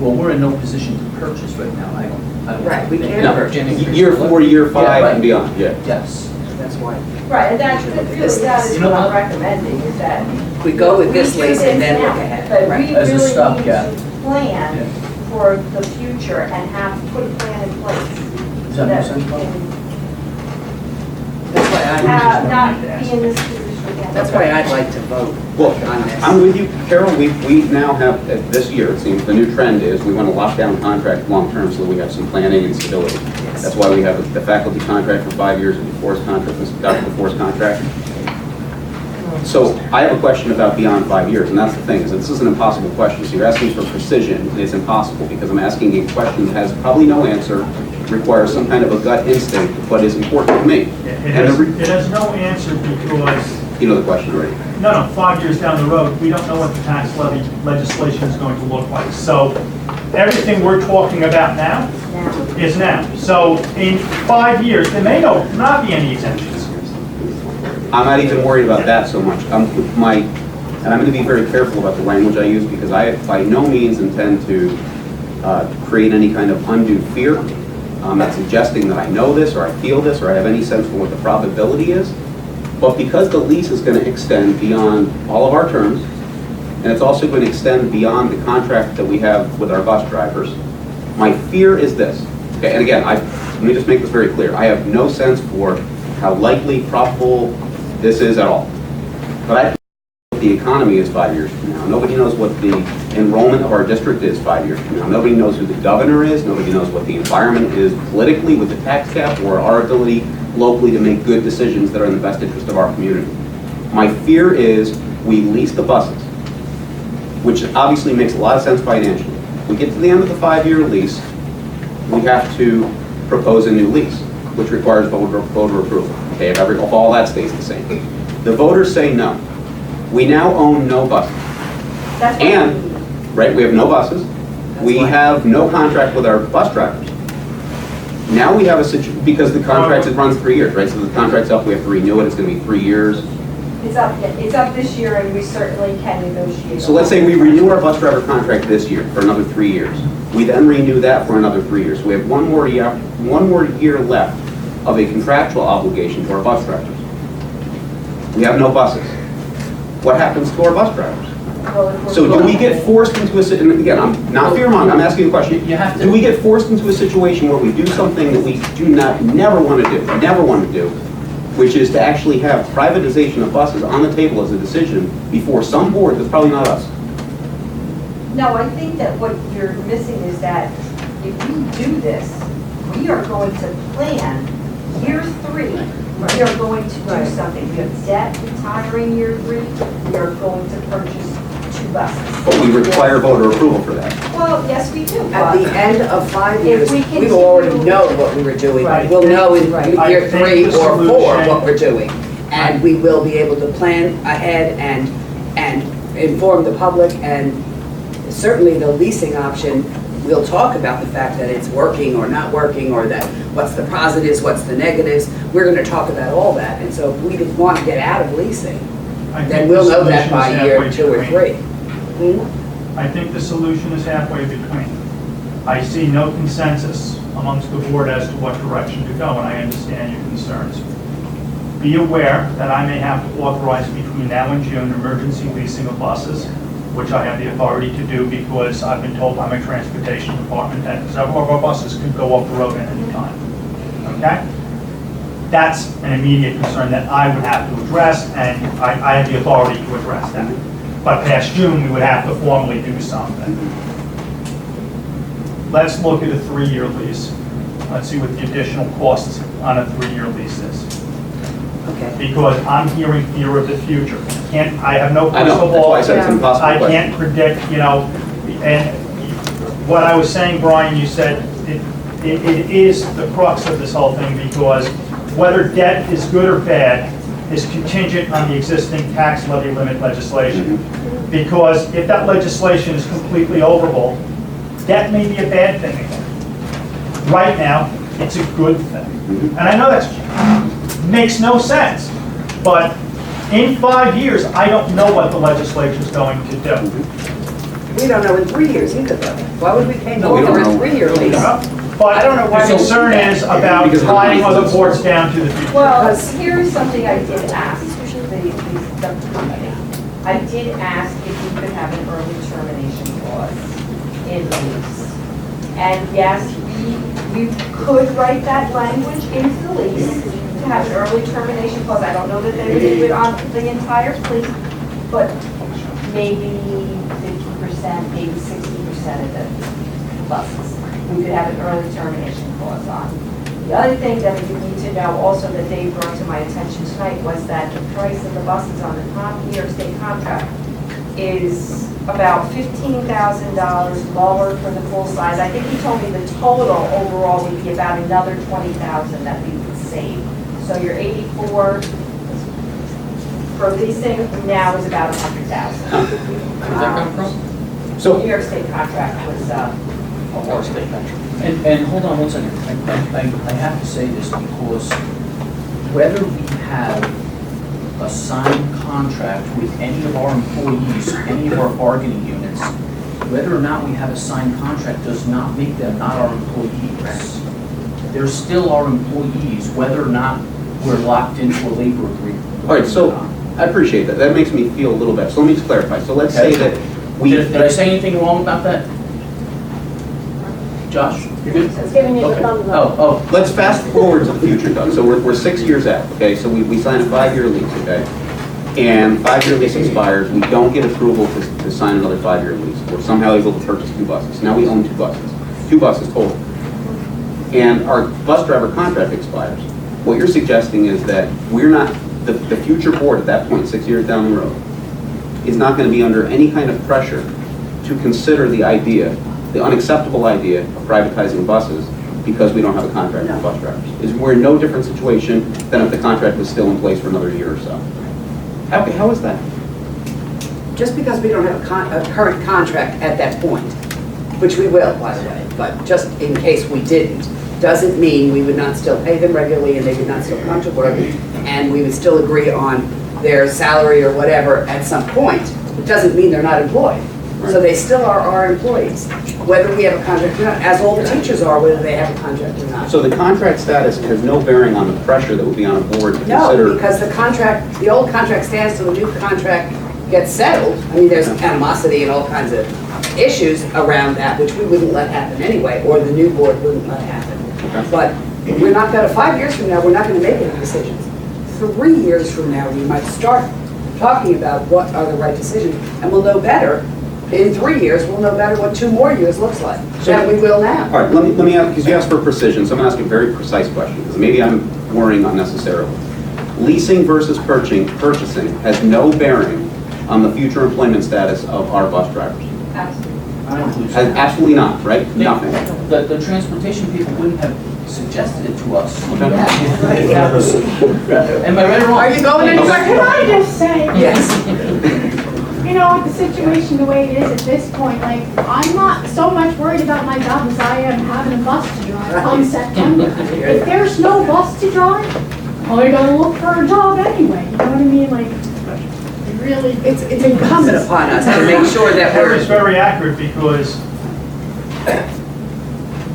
Well, we're in no position to purchase right now. I don't. Right, we can't No, purchase. year 4, year 5, Yeah, right. and beyond, yeah. Yes. That's why. Right, and that's, really, that is You know what I'm what? recommending, is that We go with this we do lease and then this look now, ahead. But Right. we As a really need stopgap. to plan for the future and put a plan in place. Does so that make we sense, Bob? can That's why not be in this position again. That's why I'd like to vote Well, on this. I'm with you, Carol. We now have, this year, it seems, the new trend is we want to lock down contract long-term so that we have some planning and stability. That's why we have the faculty contract for 5 years, and the forest contract, Dr. DeForest contract. So I have a question about beyond 5 years, and that's the thing, is that this is an impossible question. So you're asking for precision, and it's impossible, because I'm asking a question that has probably no answer, requires some kind of a gut instinct, but is important to me. It has no answer because, You know the question already. no, 5 years down the road, we don't know what the tax levy legislation is going to look like. So everything we're talking about now is now. So in 5 years, there may not be any exemptions. I'm not even worried about that so much. And I'm going to be very careful about the language I use, because I by no means intend to create any kind of undue fear. I'm not suggesting that I know this, or I feel this, or I have any sense for what the probability is. But because the lease is going to extend beyond all of our terms, and it's also going to extend beyond the contract that we have with our bus drivers, my fear is this. Okay, and again, let me just make this very clear. I have no sense for how likely, probable this is at all. But I know what the economy is 5 years from now. Nobody knows what the enrollment of our district is 5 years from now. Nobody knows who the governor is. Nobody knows what the environment is politically with the tax cap, or our ability locally to make good decisions that are in the best interest of our community. My fear is we lease the buses, which obviously makes a lot of sense financially. We get to the end of the 5-year lease, we have to propose a new lease, which requires voter approval. Okay, if all that stays the same. The voters say no. We now own no buses. That's what And, we need. right, we have no buses. We have no contract with our bus drivers. Now we have a situation, because the contract, it runs 3 years, right? So the contract's up, we have to renew it, it's gonna be 3 years. It's up this year, and we certainly can negotiate. So let's say we renew our bus driver contract this year for another 3 years. We then renew that for another 3 years. We have one more year left of a contractual obligation to our bus drivers. We have no buses. What happens to our bus drivers? Well, if we're So do we going- get forced into a, and again, I'm not fearmongering, I'm asking you a question. You have to- Do we get forced into a situation where we do something that we never want to do, which is to actually have privatization of buses on the table as a decision before some board that's probably not us? No, I think that what you're missing is that if we do this, we are going to plan year 3. We are going to do something. We have debt retiring year 3. We are going to purchase 2 buses. But we require voter approval for that. Well, yes, we do. At the but- end of 5 If years, we we will already continue- know what we were doing. Right. We'll know in Right. I year think 3 the or 4 solution- what we're doing. And we will be able to plan ahead and inform the public, and certainly the leasing option, we'll talk about the fact that it's working or not working, or that what's the positives, what's the negatives. We're gonna talk about all that, and so if we want to get out of leasing, I think then the we'll know that solution by is year halfway 2 or between. 3. I think the solution is halfway between. I see no consensus amongst the board as to what direction to go, and I understand your concerns. Be aware that I may have to authorize between now and June emergency leasing of buses, which I have the authority to do because I've been told by my transportation department that several of our buses could go off the road at any time. Okay? That's an immediate concern that I would have to address, and I have the authority to address that. But past June, we would have to formally do something. Let's look at a 3-year lease. Let's see what the additional costs on a 3-year lease is. Okay. Because I'm hearing fear of the future. I have no I know, crystal that's ball. why I said it's an impossible I question. can't predict, and what I was saying, Brian, you said it is the crux of this whole thing, because whether debt is good or bad is contingent on the existing tax levy limit legislation. Because if that legislation is completely overhauled, debt may be a bad thing again. Right now, it's a good thing. And I know that makes no sense, but in 5 years, I don't know what the legislature is going to do. We don't know in 3 years either, though. Why would we pay No, we more don't for a know. 3-year lease? But I don't know why the they do concern that. is about Because tying other it's- boards down to the future. Well, here's something I did ask the company. I did ask if we could have an early termination clause in the lease. And yes, we could write that language into the lease to have an early termination clause. I don't know that they would do it on the entire fleet, but maybe 50%, maybe 60% of the buses. We could have an early termination clause on. The other thing that you need to know also that Dave brought to my attention tonight was that the price of the buses on the New York State contract is about $15,000 lower for the full size. I think he told me the total overall would be about another $20,000 that we would save. So your 84 for leasing now is about $100,000. Where's that come from? So, New York State contract was, Or state country. And hold on one second. I have to say this because whether we have a signed contract with any of our employees, any of our bargaining units, whether or not we have a signed contract does not make them not our employees. They're still our employees, whether or not we're locked into a labor agreement. all right, so I appreciate that. That makes me feel a little better. So let me just clarify. So let's say that we. Did I say anything wrong about that? Josh, you good? Giving you the Okay. thumbs up. Oh, let's fast forward to the future, Doug. So we're 6 years out, okay? So we sign a 5-year lease, okay? And 5-year lease expires, we don't get approval to sign another 5-year lease. We're somehow able to purchase 2 buses. Now we own 2 buses, 2 buses total. And our bus driver contract expires. What you're suggesting is that we're not, the future board at that point, 6 years down the road, is not going to be under any kind of pressure to consider the idea, the unacceptable idea of privatizing buses because we don't have a contract with bus drivers. We're in no different situation than if the contract was still in place for another year or so. How is that? Just because we don't have a current contract at that point, which we will, by the way, but just in case we didn't, doesn't mean we would not still pay them regularly and they would not still come to work, and we would still agree on their salary or whatever at some point. It doesn't mean they're not employed. So they still are our employees, whether we have a contract or not, as all the teachers are, whether they have a contract or not. So the contract status has no bearing on the pressure that would be on a board to No, consider. because the old contract stands till the new contract gets settled. I mean, there's animosity and all kinds of issues around that, which we wouldn't let happen anyway, or the new board wouldn't let happen. But we're not gonna, 5 years from now, we're not gonna make any decisions. 3 years from now, we might start talking about what are the right decisions, and we'll know better. In 3 years, we'll know better what 2 more years looks like than we will now. All right, let me ask, because you asked for precision, so I'm going to ask a very precise question, because maybe I'm worrying unnecessarily. Leasing versus purchasing has no bearing on the future employment status of our bus drivers. I don't believe so. Absolutely not, right? Nothing. The transportation people wouldn't have suggested it to us. Okay. Am I right or wrong? Are you going anywhere? Can I just say? Yes. You know, the situation the way it is at this point, like, I'm not so much worried about my job as I am having a bus to drive come September. If there's no bus to drive, I gotta look for a job anyway, you know what I mean? Like, it really. It's incumbent upon us to make sure that That is we're, very accurate because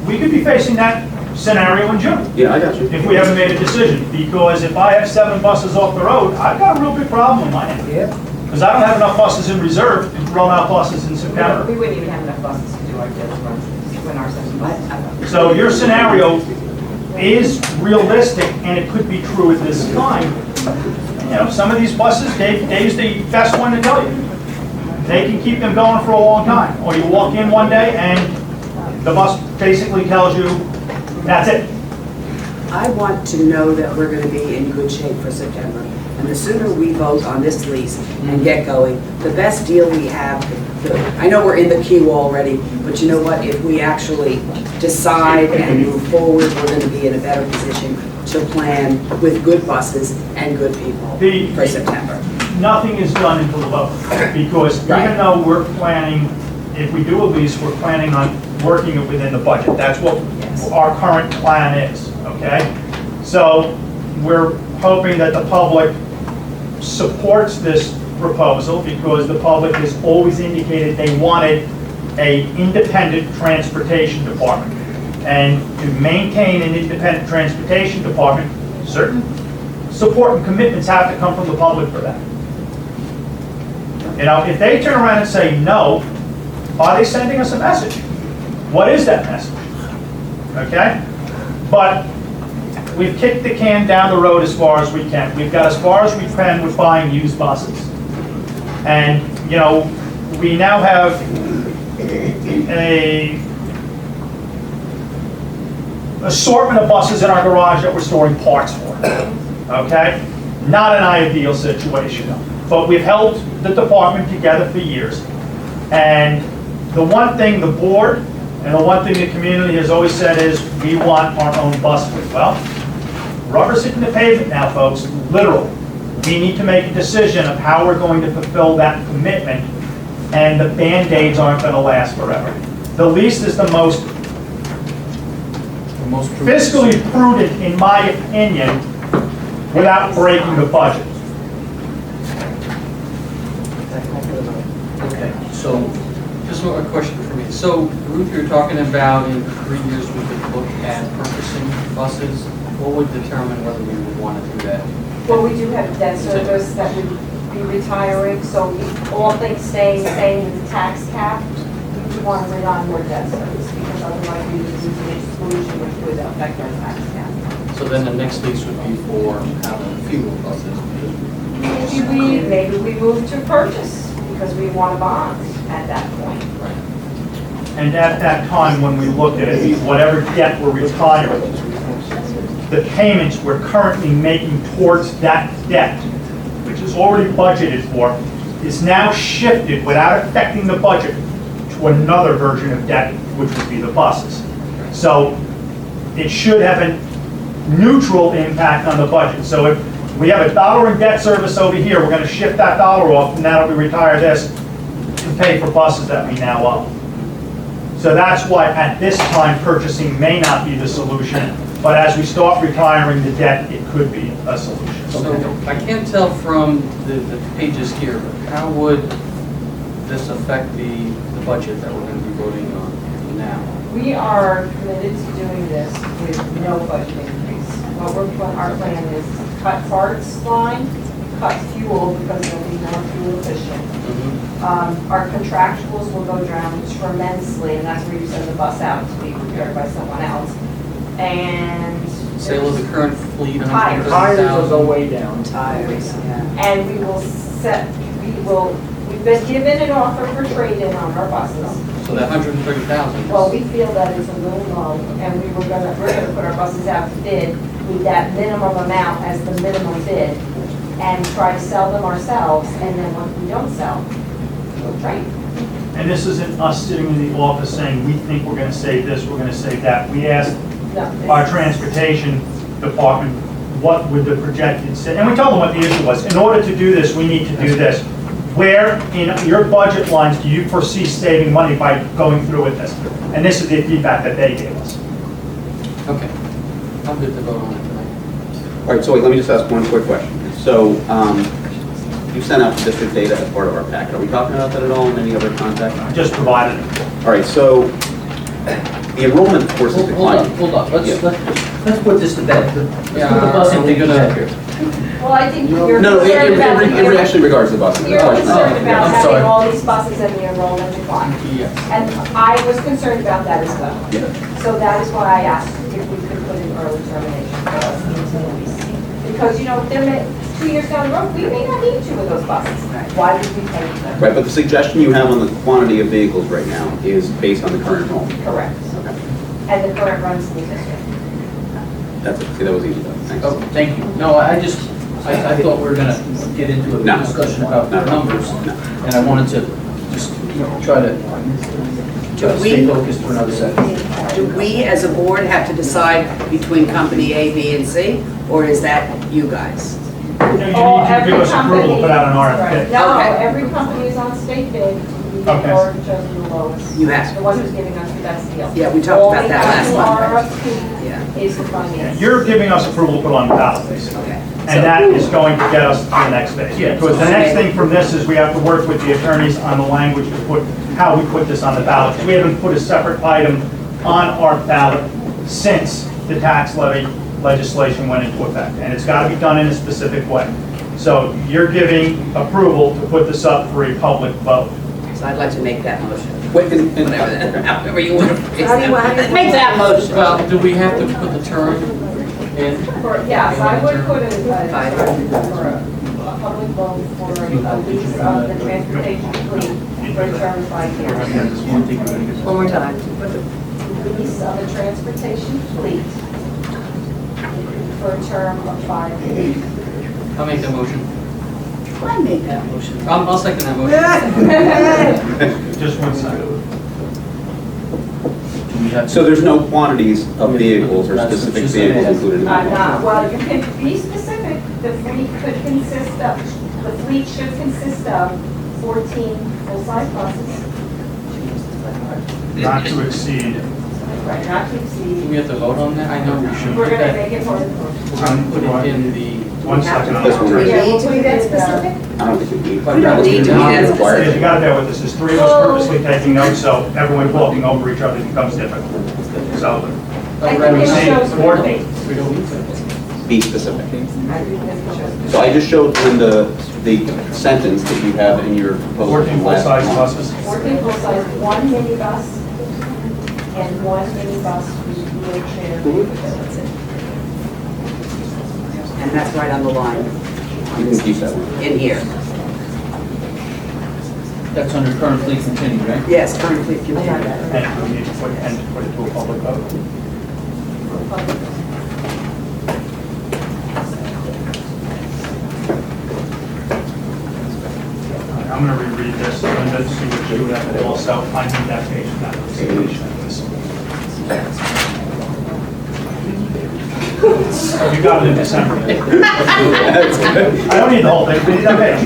we could be facing that scenario in June Yeah, I got you. if we haven't made a decision. Because if I have 7 buses off the road, I've got a real big problem on my hands. yeah. Because I don't have enough buses in reserve to roll out buses in September. We wouldn't even have enough buses to do our kids' runs when our session was. So your scenario is realistic and it could be true at this time. You know, some of these buses, Dave's the best one to tell you. They can keep them going for a long time. Or you walk in one day and the bus basically tells you, that's it. I want to know that we're gonna be in good shape for September. And the sooner we vote on this lease and get going, the best deal we have. I know we're in the queue already, but you know what? If we actually decide and move forward, we're gonna be in a better position to plan with good buses and good people for September. Nothing is done until the vote. Because even though we're planning, if we do a lease, we're planning on working it within the budget. That's what our current plan is, okay? So we're hoping that the public supports this proposal because the public has always indicated they wanted an independent transportation department. And to maintain an independent transportation department, certain support and commitments have to come from the public for that. You know, if they turn around and say no, are they sending us a message? What is that message? Okay? But we've kicked the can down the road as far as we can. We've got as far as we can with buying used buses. And, you know, we now have a assortment of buses in our garage that we're storing parts for, okay? Not an ideal situation, but we've held the department together for years. And the one thing the board and the one thing the community has always said is we want our own bus fleet. Well, rubber's hitting the pavement now, folks, literal. We need to make a decision of how we're going to fulfill that commitment, and the Band-Aids aren't going to last forever. The lease is the most fiscally prudent, in my opinion, without breaking the budget. Okay, so, Just a question for me. So, Ruth, you're talking about in 3 years we could look at purchasing buses. What would determine whether we would want to do that? Well, we do have debt service that would be retiring, so if all things staying the same with the tax cap, we want to bring on more debt service, because otherwise we would lose an exclusion, which would affect our tax cap. So then the next lease would be for having fuel buses. Maybe we move to purchase, because we want a bond at that point. And at that time, when we look at it, whatever debt we're retiring, the payments we're currently making towards that debt, which is already budgeted for, is now shifted without affecting the budget to another version of debt, which would be the buses. So it should have a neutral impact on the budget. So if we have $1 in debt service over here, we're going to shift that $1 off, and that'll be retire this to pay for buses that we now own. So that's why at this time purchasing may not be the solution, but as we start retiring the debt, it could be a solution. So I can't tell from the pages here, but how would this affect the budget that we're going to be voting on now? We are committed to doing this with no budget increase. What our plan is cut parts line, cut fuel because it'll be more fuel efficient. Our contractuals will go down tremendously, and that's where you send the bus out to be repaired by someone else. And Sale of the current fleet, Tires. Tires will go way down. Tires, yeah. and we've been given an offer for trade-in on our buses. So that 130,000. Well, we feel that it's a little low, and we're gonna put our buses out to bid with that minimum amount as the minimum bid, and try to sell them ourselves, and then when we don't sell, we'll trade. And this isn't us sitting in the office saying, we think we're gonna save this, we're gonna save that. We asked No, our this- transportation department, what would the projected, and we told them what the issue was. In order to do this, we need to do this. Where in your budget lines do you foresee saving money by going through with this? And this is the feedback that they gave us. Okay. I'm good to vote on it tonight. All right, so wait, let me just ask one quick question. So, you sent out the district data as part of our packet. Are we talking about that at all in any other context? Just provided it. All right, so the enrollment, of course, is declining. Hold on, Yeah. let's put this to bed. Let's put the bus are and we take it gonna- out here. Well, I think you're No, concerned about in actually regards to the buses. You're concerned about I'm having sorry. all these buses and the enrollment decline. Yes. And I was concerned about that as well. Yeah. So that is why I asked if we could put in early termination for us into the lease. Because, you know, there may, 2 years down the road, we may not need 2 of those buses. Why would we pay for them? Right, but the suggestion you have on the quantity of vehicles right now is based on the current enrollment. Correct. And the current runs in the district. That's it. See, that was easy though. Thanks. Oh, thank you. No, I thought we were gonna get into a No. discussion about No. numbers, No. and I wanted to just try to stay focused for another second. Do we, as a board, have to decide between company A, B, and C, or is that you guys? You need to give us approval to put out an RFP. No, Okay. every company is on state bid. We Okay. are chosen the lowest. You have. The one who's giving us the best deal. Yeah, we talked about that last month. All we have to Yeah. RFP is the finance. You're giving us approval to put on the ballot, basically. Okay. And that is going to get us to the next phase. Yeah. Because the next thing from this is we have to work with the attorneys on the language to put, how we put this on the ballot. We haven't put a separate item on our ballot since the tax levy legislation went into effect. And it's got to be done in a specific way. So you're giving approval to put this up for a public vote. So I'd like to make that motion. Wait, However you want to phrase How do you want- that. Make that motion. Well, do we have to put the term in? Yes, I would put it for a 5 public vote for a lease of the transportation fleet for a term of 5 years. One more time. Lease of a transportation fleet for a term of 5 years. I'll make that motion. I made that motion. I'll second that motion. Just one second. Do we have So there's no quantities of vehicles or specific vehicles included in that? Not, well, you can be specific, the fleet could consist of, the fleet should consist of 14 full-size buses, Not to exceed. right, not to Do exceed. we have to vote on that? I know we should. We're put gonna that- make it more. We're gonna put it in the. One second. This one right We here. need to be that specific? I don't think we need. We don't need to be that specific. You gotta bear with us, there's 3 of us purposely taking notes, so everyone talking over each other becomes difficult. So, I think it shows Board- the We don't need to. Be specific. I think it shows. So I just showed in the sentence that you have in your proposal. 14 from last full-size month. buses. 14 full-size, 1 minibus, and 1 minibus with wheelchair capability. And that's right on the line, You can keep that one. in here. That's under current fleet continuing, right? Yes, currently, if you have that. And we need to put it to a public vote. I'm gonna reread this, Linda, see what you have, and also I need that page, not the explanation of this. You got it in December. I don't need the whole thing, we need that page.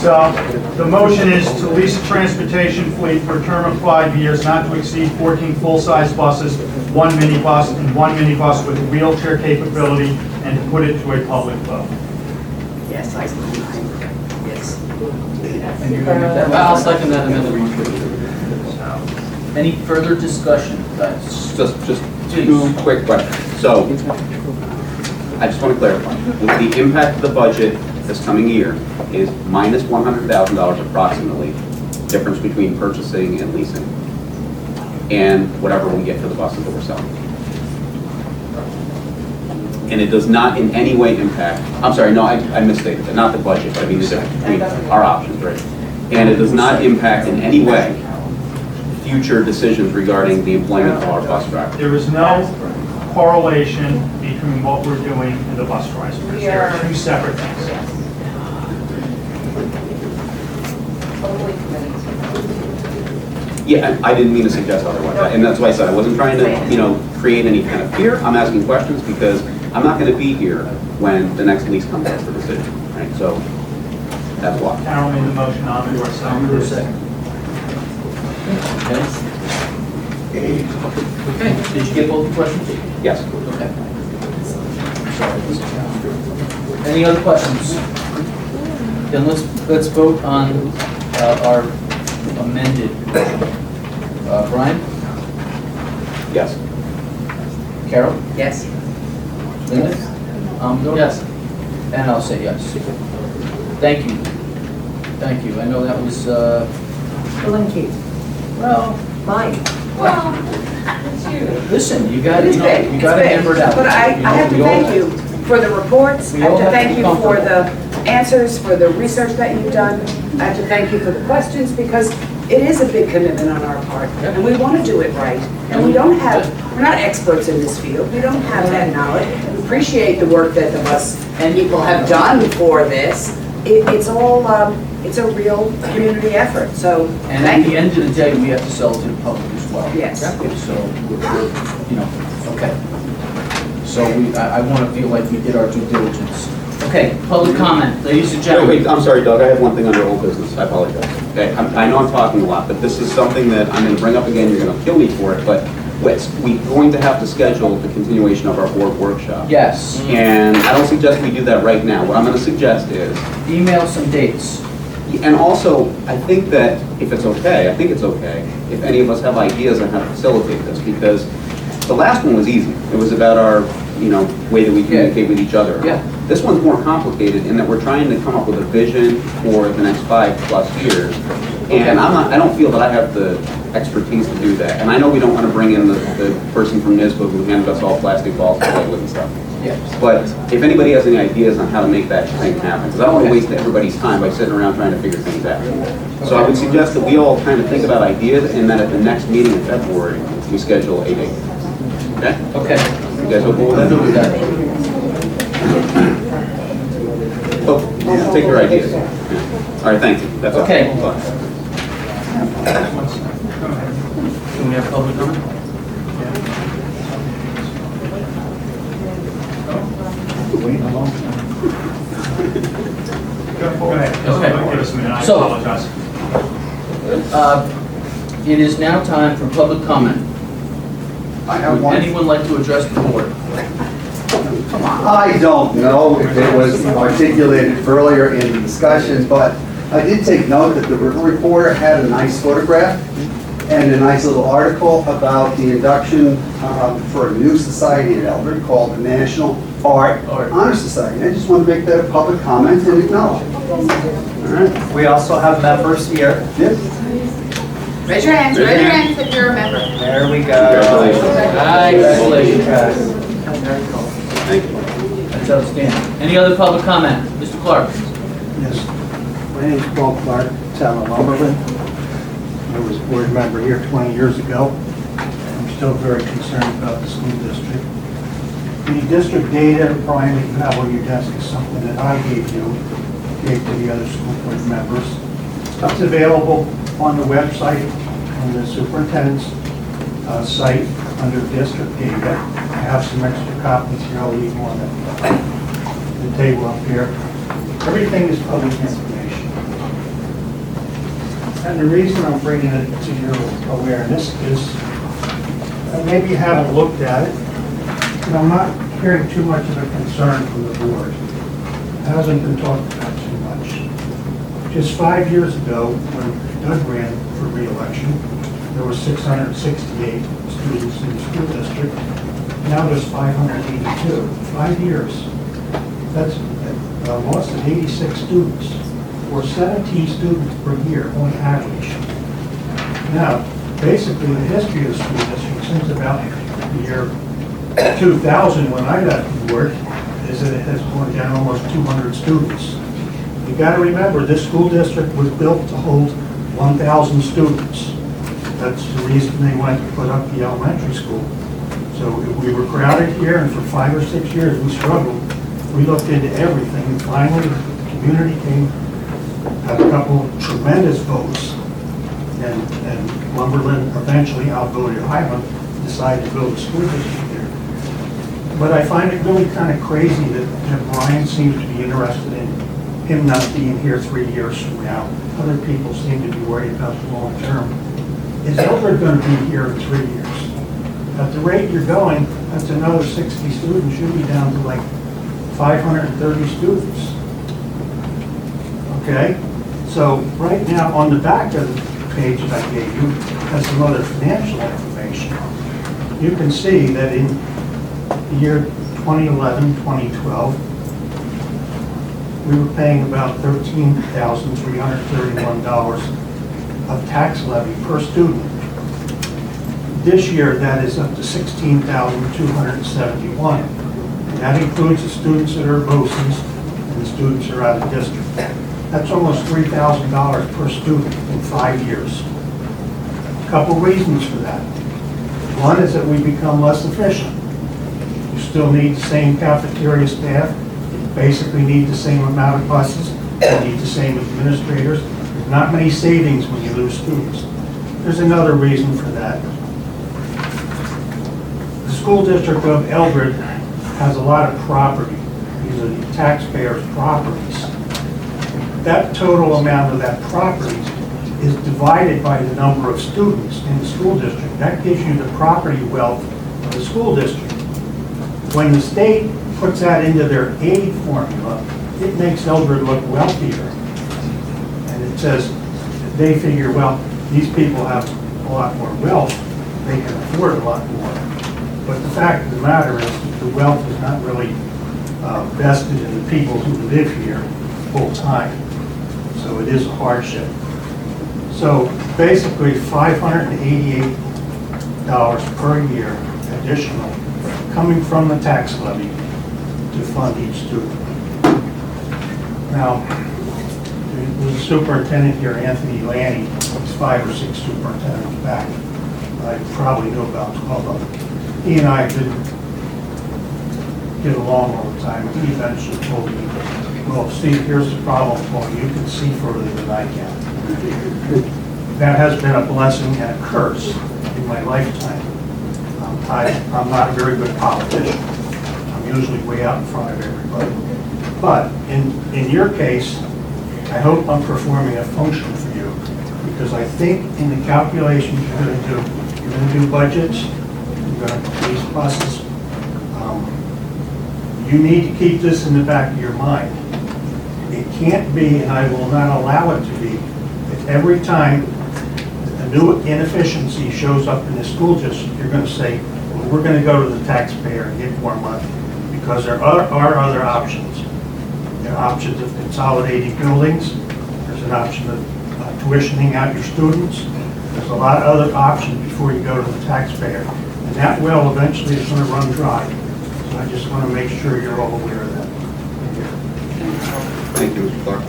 So, the motion is to lease a transportation fleet for a term of 5 years, not to exceed 14 full-size buses, 1 minibus, and 1 minibus with wheelchair capability, and to put it to a public vote. Yes, I, yes. And you're gonna make that I'll second that amendment. Any further discussion, guys? Just two quick questions. So, I just want to clarify, the impact of the budget this coming year is minus $100,000 approximately, difference between purchasing and leasing, and whatever we get for the buses that we're selling. And it does not in any way impact, I'm sorry, no, I misstated that, not the budget, but I mean the difference between our options, right? And it does not impact in any way future decisions regarding the employment of our bus drivers. There is no correlation between what we're doing and the bus drivers. There are two separate things. Totally committed. Yeah, I didn't mean to suggest otherwise, and that's why I said I wasn't trying to, create any kind of fear. I'm asking questions because I'm not going to be here when the next lease comes up for decision, right? So that's why. Carol made the motion, I'll do our second. Okay. Okay, did you get both the questions? Yes. Okay. Sorry. Any other questions? Then let's vote on our amended. Brian? Yes. Carol? Yes. Linda? Yes. And I'll say yes. Thank you. Thank you. I know that was, Delinquent. well, Fine. Well, it's you. listen, you gotta, It's big, you it's gotta big. hammer it out. But I have to We all- thank you for the reports, I We all have to have to thank be you for the comfortable. answers, for the research that you've done. I have to thank you for the questions, because it is a big commitment on our part, and we want to do it right. And we don't have, we're not experts in this field, we don't have that knowledge. We appreciate the work that the bus and people have done for this. It's all, it's a real community effort, so And at thank the you. end of the day, we have to sell it to the public as well. Yes. So, okay. So I want to feel like we did our due diligence. Okay, public comment, ladies and Wait, gentlemen. I'm sorry, Doug, I have one thing under old business, I apologize. Okay, I know I'm talking a lot, but this is something that I'm going to bring up again, you're going to kill me for it, but we're going to have to schedule the continuation of our board workshop. Yes, And I don't suggest we do that right now. What I'm going to suggest is, email some dates. and also, I think that if it's okay, I think it's okay, if any of us have ideas on how to facilitate this, because the last one was easy. It was about our, way that we communicate with each other. Yeah. This one's more complicated in that we're trying to come up with a vision for the next 5+ years. And I don't feel that I have the expertise to do that. And I know we don't want to bring in the person from NISBA who handed us all plastic balls to play with and stuff. Yes. But if anybody has any ideas on how to make that thing happen, because I don't want to waste everybody's time by sitting around trying to figure things out. So I would suggest that we all kind of think about ideas, and that at the next meeting in February, we schedule a date. Okay? Okay. You guys okay with I'm good with that? that. Oh, take your ideas. Yeah. All right, thank you. That's all. Okay. Bye. Can we have public comment? Go ahead. Okay. Give us a minute, I So- apologize. It is now time for public comment. I have Would one. anyone like to address the board? I don't know if it was articulated earlier in the discussion, but I did take note that the reporter had a nice photograph and a nice little article about the induction for a new society in Eldred called the National Art Honor Society. I just want to make that a public comment and acknowledge it. All right. We also have members here. Yes. Raise your hands, if you're a member. There we go. Congratulations. Yes. Thank you. That's outstanding. Any other public comment? Mr. Clark? Yes, my name is Paul Clark, town of Lumberland. I was a board member here 20 years ago. I'm still very concerned about the school district. The district data, Brian, that you have on your desk is something that I gave to the other school board members. It's available on the website, on the superintendent's site, under district data. I have some extra copies here, I'll leave one at the table up here. Everything is public information. And the reason I'm bringing it to your awareness is, maybe you haven't looked at it, and I'm not hearing too much of a concern from the board. It hasn't been talked about too much. Just 5 years ago, when Doug ran for reelection, there were 668 students in the school district. Now there's 582. 5 years. That's a loss of 86 students, or 17 students per year on average. Now, basically, the history of the school district since about the year 2000, when I got on board, is that it has gone down almost 200 students. You got to remember, this school district was built to hold 1,000 students. That's the reason they went to put up the elementary school. So we were crowded here, and for 5 or 6 years we struggled. We looked into everything, and finally the community came, had a couple of tremendous votes, and Lumberland eventually outvoted Highland, decided to build a school district there. But I find it really kind of crazy that Brian seems to be interested in him not being here 3 years from now. Other people seem to be worried about the long term. Is Eldred going to be here in 3 years? At the rate you're going, that's another 60 students. You'll be down to like 530 students. Okay? So right now, on the back of the page that I gave you, has some other financial information. You can see that in the year 2011, 2012, we were paying about $13,331 of tax levy per student. This year, that is up to $16,271. And that includes the students that are BOCES and the students that are out of district. That's almost $3,000 per student in 5 years. A couple reasons for that. One is that we become less efficient. You still need the same cafeteria staff. You basically need the same amount of buses. You need the same administrators. There's not many savings when you lose students. There's another reason for that. The school district of Eldred has a lot of property. These are the taxpayers' properties. That total amount of that property is divided by the number of students in the school district. That gives you the property wealth of the school district. When the state puts that into their aid formula, it makes Eldred look wealthier. And it says, they figure, well, these people have a lot more wealth, they can afford a lot more. But the fact of the matter is that the wealth is not really vested in the people who live here full time. So it is a hardship. So basically $588 per year additional coming from the tax levy to fund each student. Now, the superintendent here, Anthony Lanny, there's 5 or 6 superintendents back. I probably know about 12 of them. He and I didn't get along all the time. He eventually told me, well, Steve, here's the problem, Paul, you can see further than I can. That has been a blessing and a curse in my lifetime. I'm not a very good politician. I'm usually way out in front of everybody. But in your case, I hope I'm performing a function for you, because I think in the calculations you're going to do budgets, you're going to police buses. You need to keep this in the back of your mind. It can't be, and I will not allow it to be, that every time a new inefficiency shows up in the school district, you're going to say, well, we're going to go to the taxpayer and get more money, because there are other options. There are options of consolidating buildings. There's an option of tuitioning out your students. There's a lot of other options before you go to the taxpayer. And that well eventually is going to run dry. So I just want to make sure you're all aware of that. Thank you, Mr. Clark.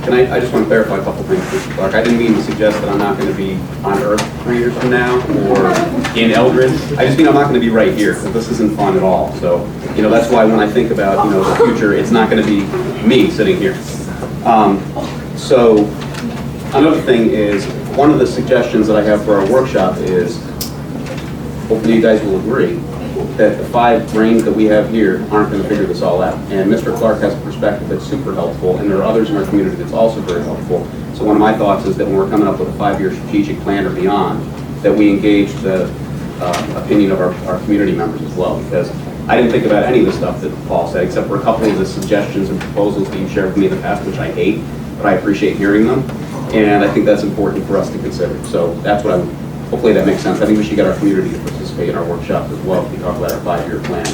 I just want to clarify a couple things, Mr. Clark. I didn't mean to suggest that I'm not going to be on Earth 3 years from now or in Eldred. I just mean I'm not going to be right here, because this isn't fun at all. So, that's why when I think about, the future, it's not going to be me sitting here. So, another thing is, one of the suggestions that I have for our workshop is, hopefully you guys will agree, that the 5 brains that we have here aren't going to figure this all out. And Mr. Clark has a perspective that's super helpful, and there are others in our community that's also very helpful. So one of my thoughts is that when we're coming up with a 5-year strategic plan or beyond, that we engage the opinion of our community members as well. Because I didn't think about any of the stuff that Paul said, except for a couple of the suggestions and proposals that you shared with me in the past, which I hate. but I appreciate hearing them, and I think that's important for us to consider. So that's what hopefully that makes sense. I think we should get our community to participate in our workshop as well, if we talk about our 5-year plan.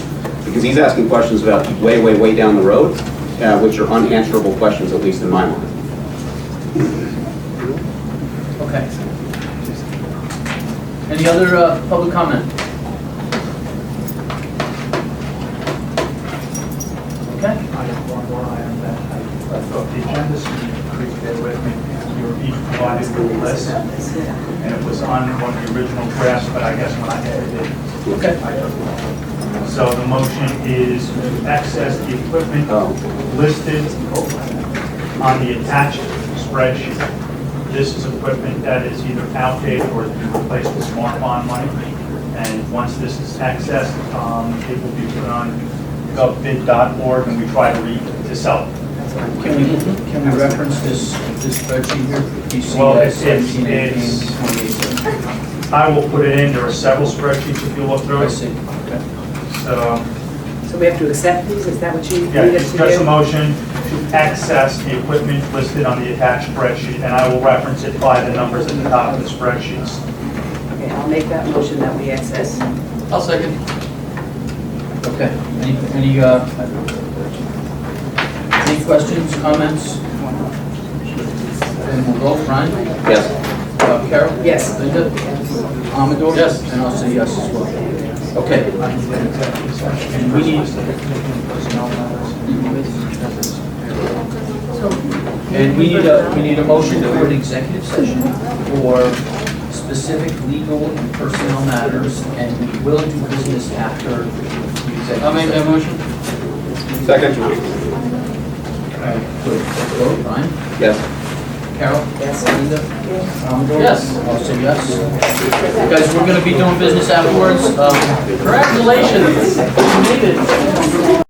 Because he's asking questions about way, way, way down the road, which are unanswerable questions, at least in my mind. Okay. Any other public comment? Okay. I have one more item that I left off the agenda, so you please bear with me. You were each provided with a list, and it was on one of the original drafts, but I guess when I edited it, Okay. I took it off. So the motion is to access the equipment listed on the attached spreadsheet. This is equipment that is either outdated or to be replaced with smart bond money. And once this is accessed, it will be put on govbid.org, and we try to sell it. Can we reference this spreadsheet here? DC Well, it's 17, 18, 28. I will put it in. There are several spreadsheets if you look through I it. see. Okay. So we have to accept these, is that what you Yeah, need us it's to just a do? motion to access the equipment listed on the attached spreadsheet, and I will reference it by the numbers at the top of the spreadsheets. Okay, I'll make that motion that we access. I'll second. Okay. Any questions, comments? And we'll go. Brian? Yes. Carol? Yes. Linda? Amador? Yes. And I'll say yes as well. Okay. And we need, we need a motion for an executive session for specific legal and personnel matters, and we will do business after the executive. I'll make that motion. Second. Good. Let's vote. Brian? Yes. Carol? Yes. Linda? Amador? Yes. I'll say yes. Guys, we're gonna be doing business afterwards. Congratulations. You made it.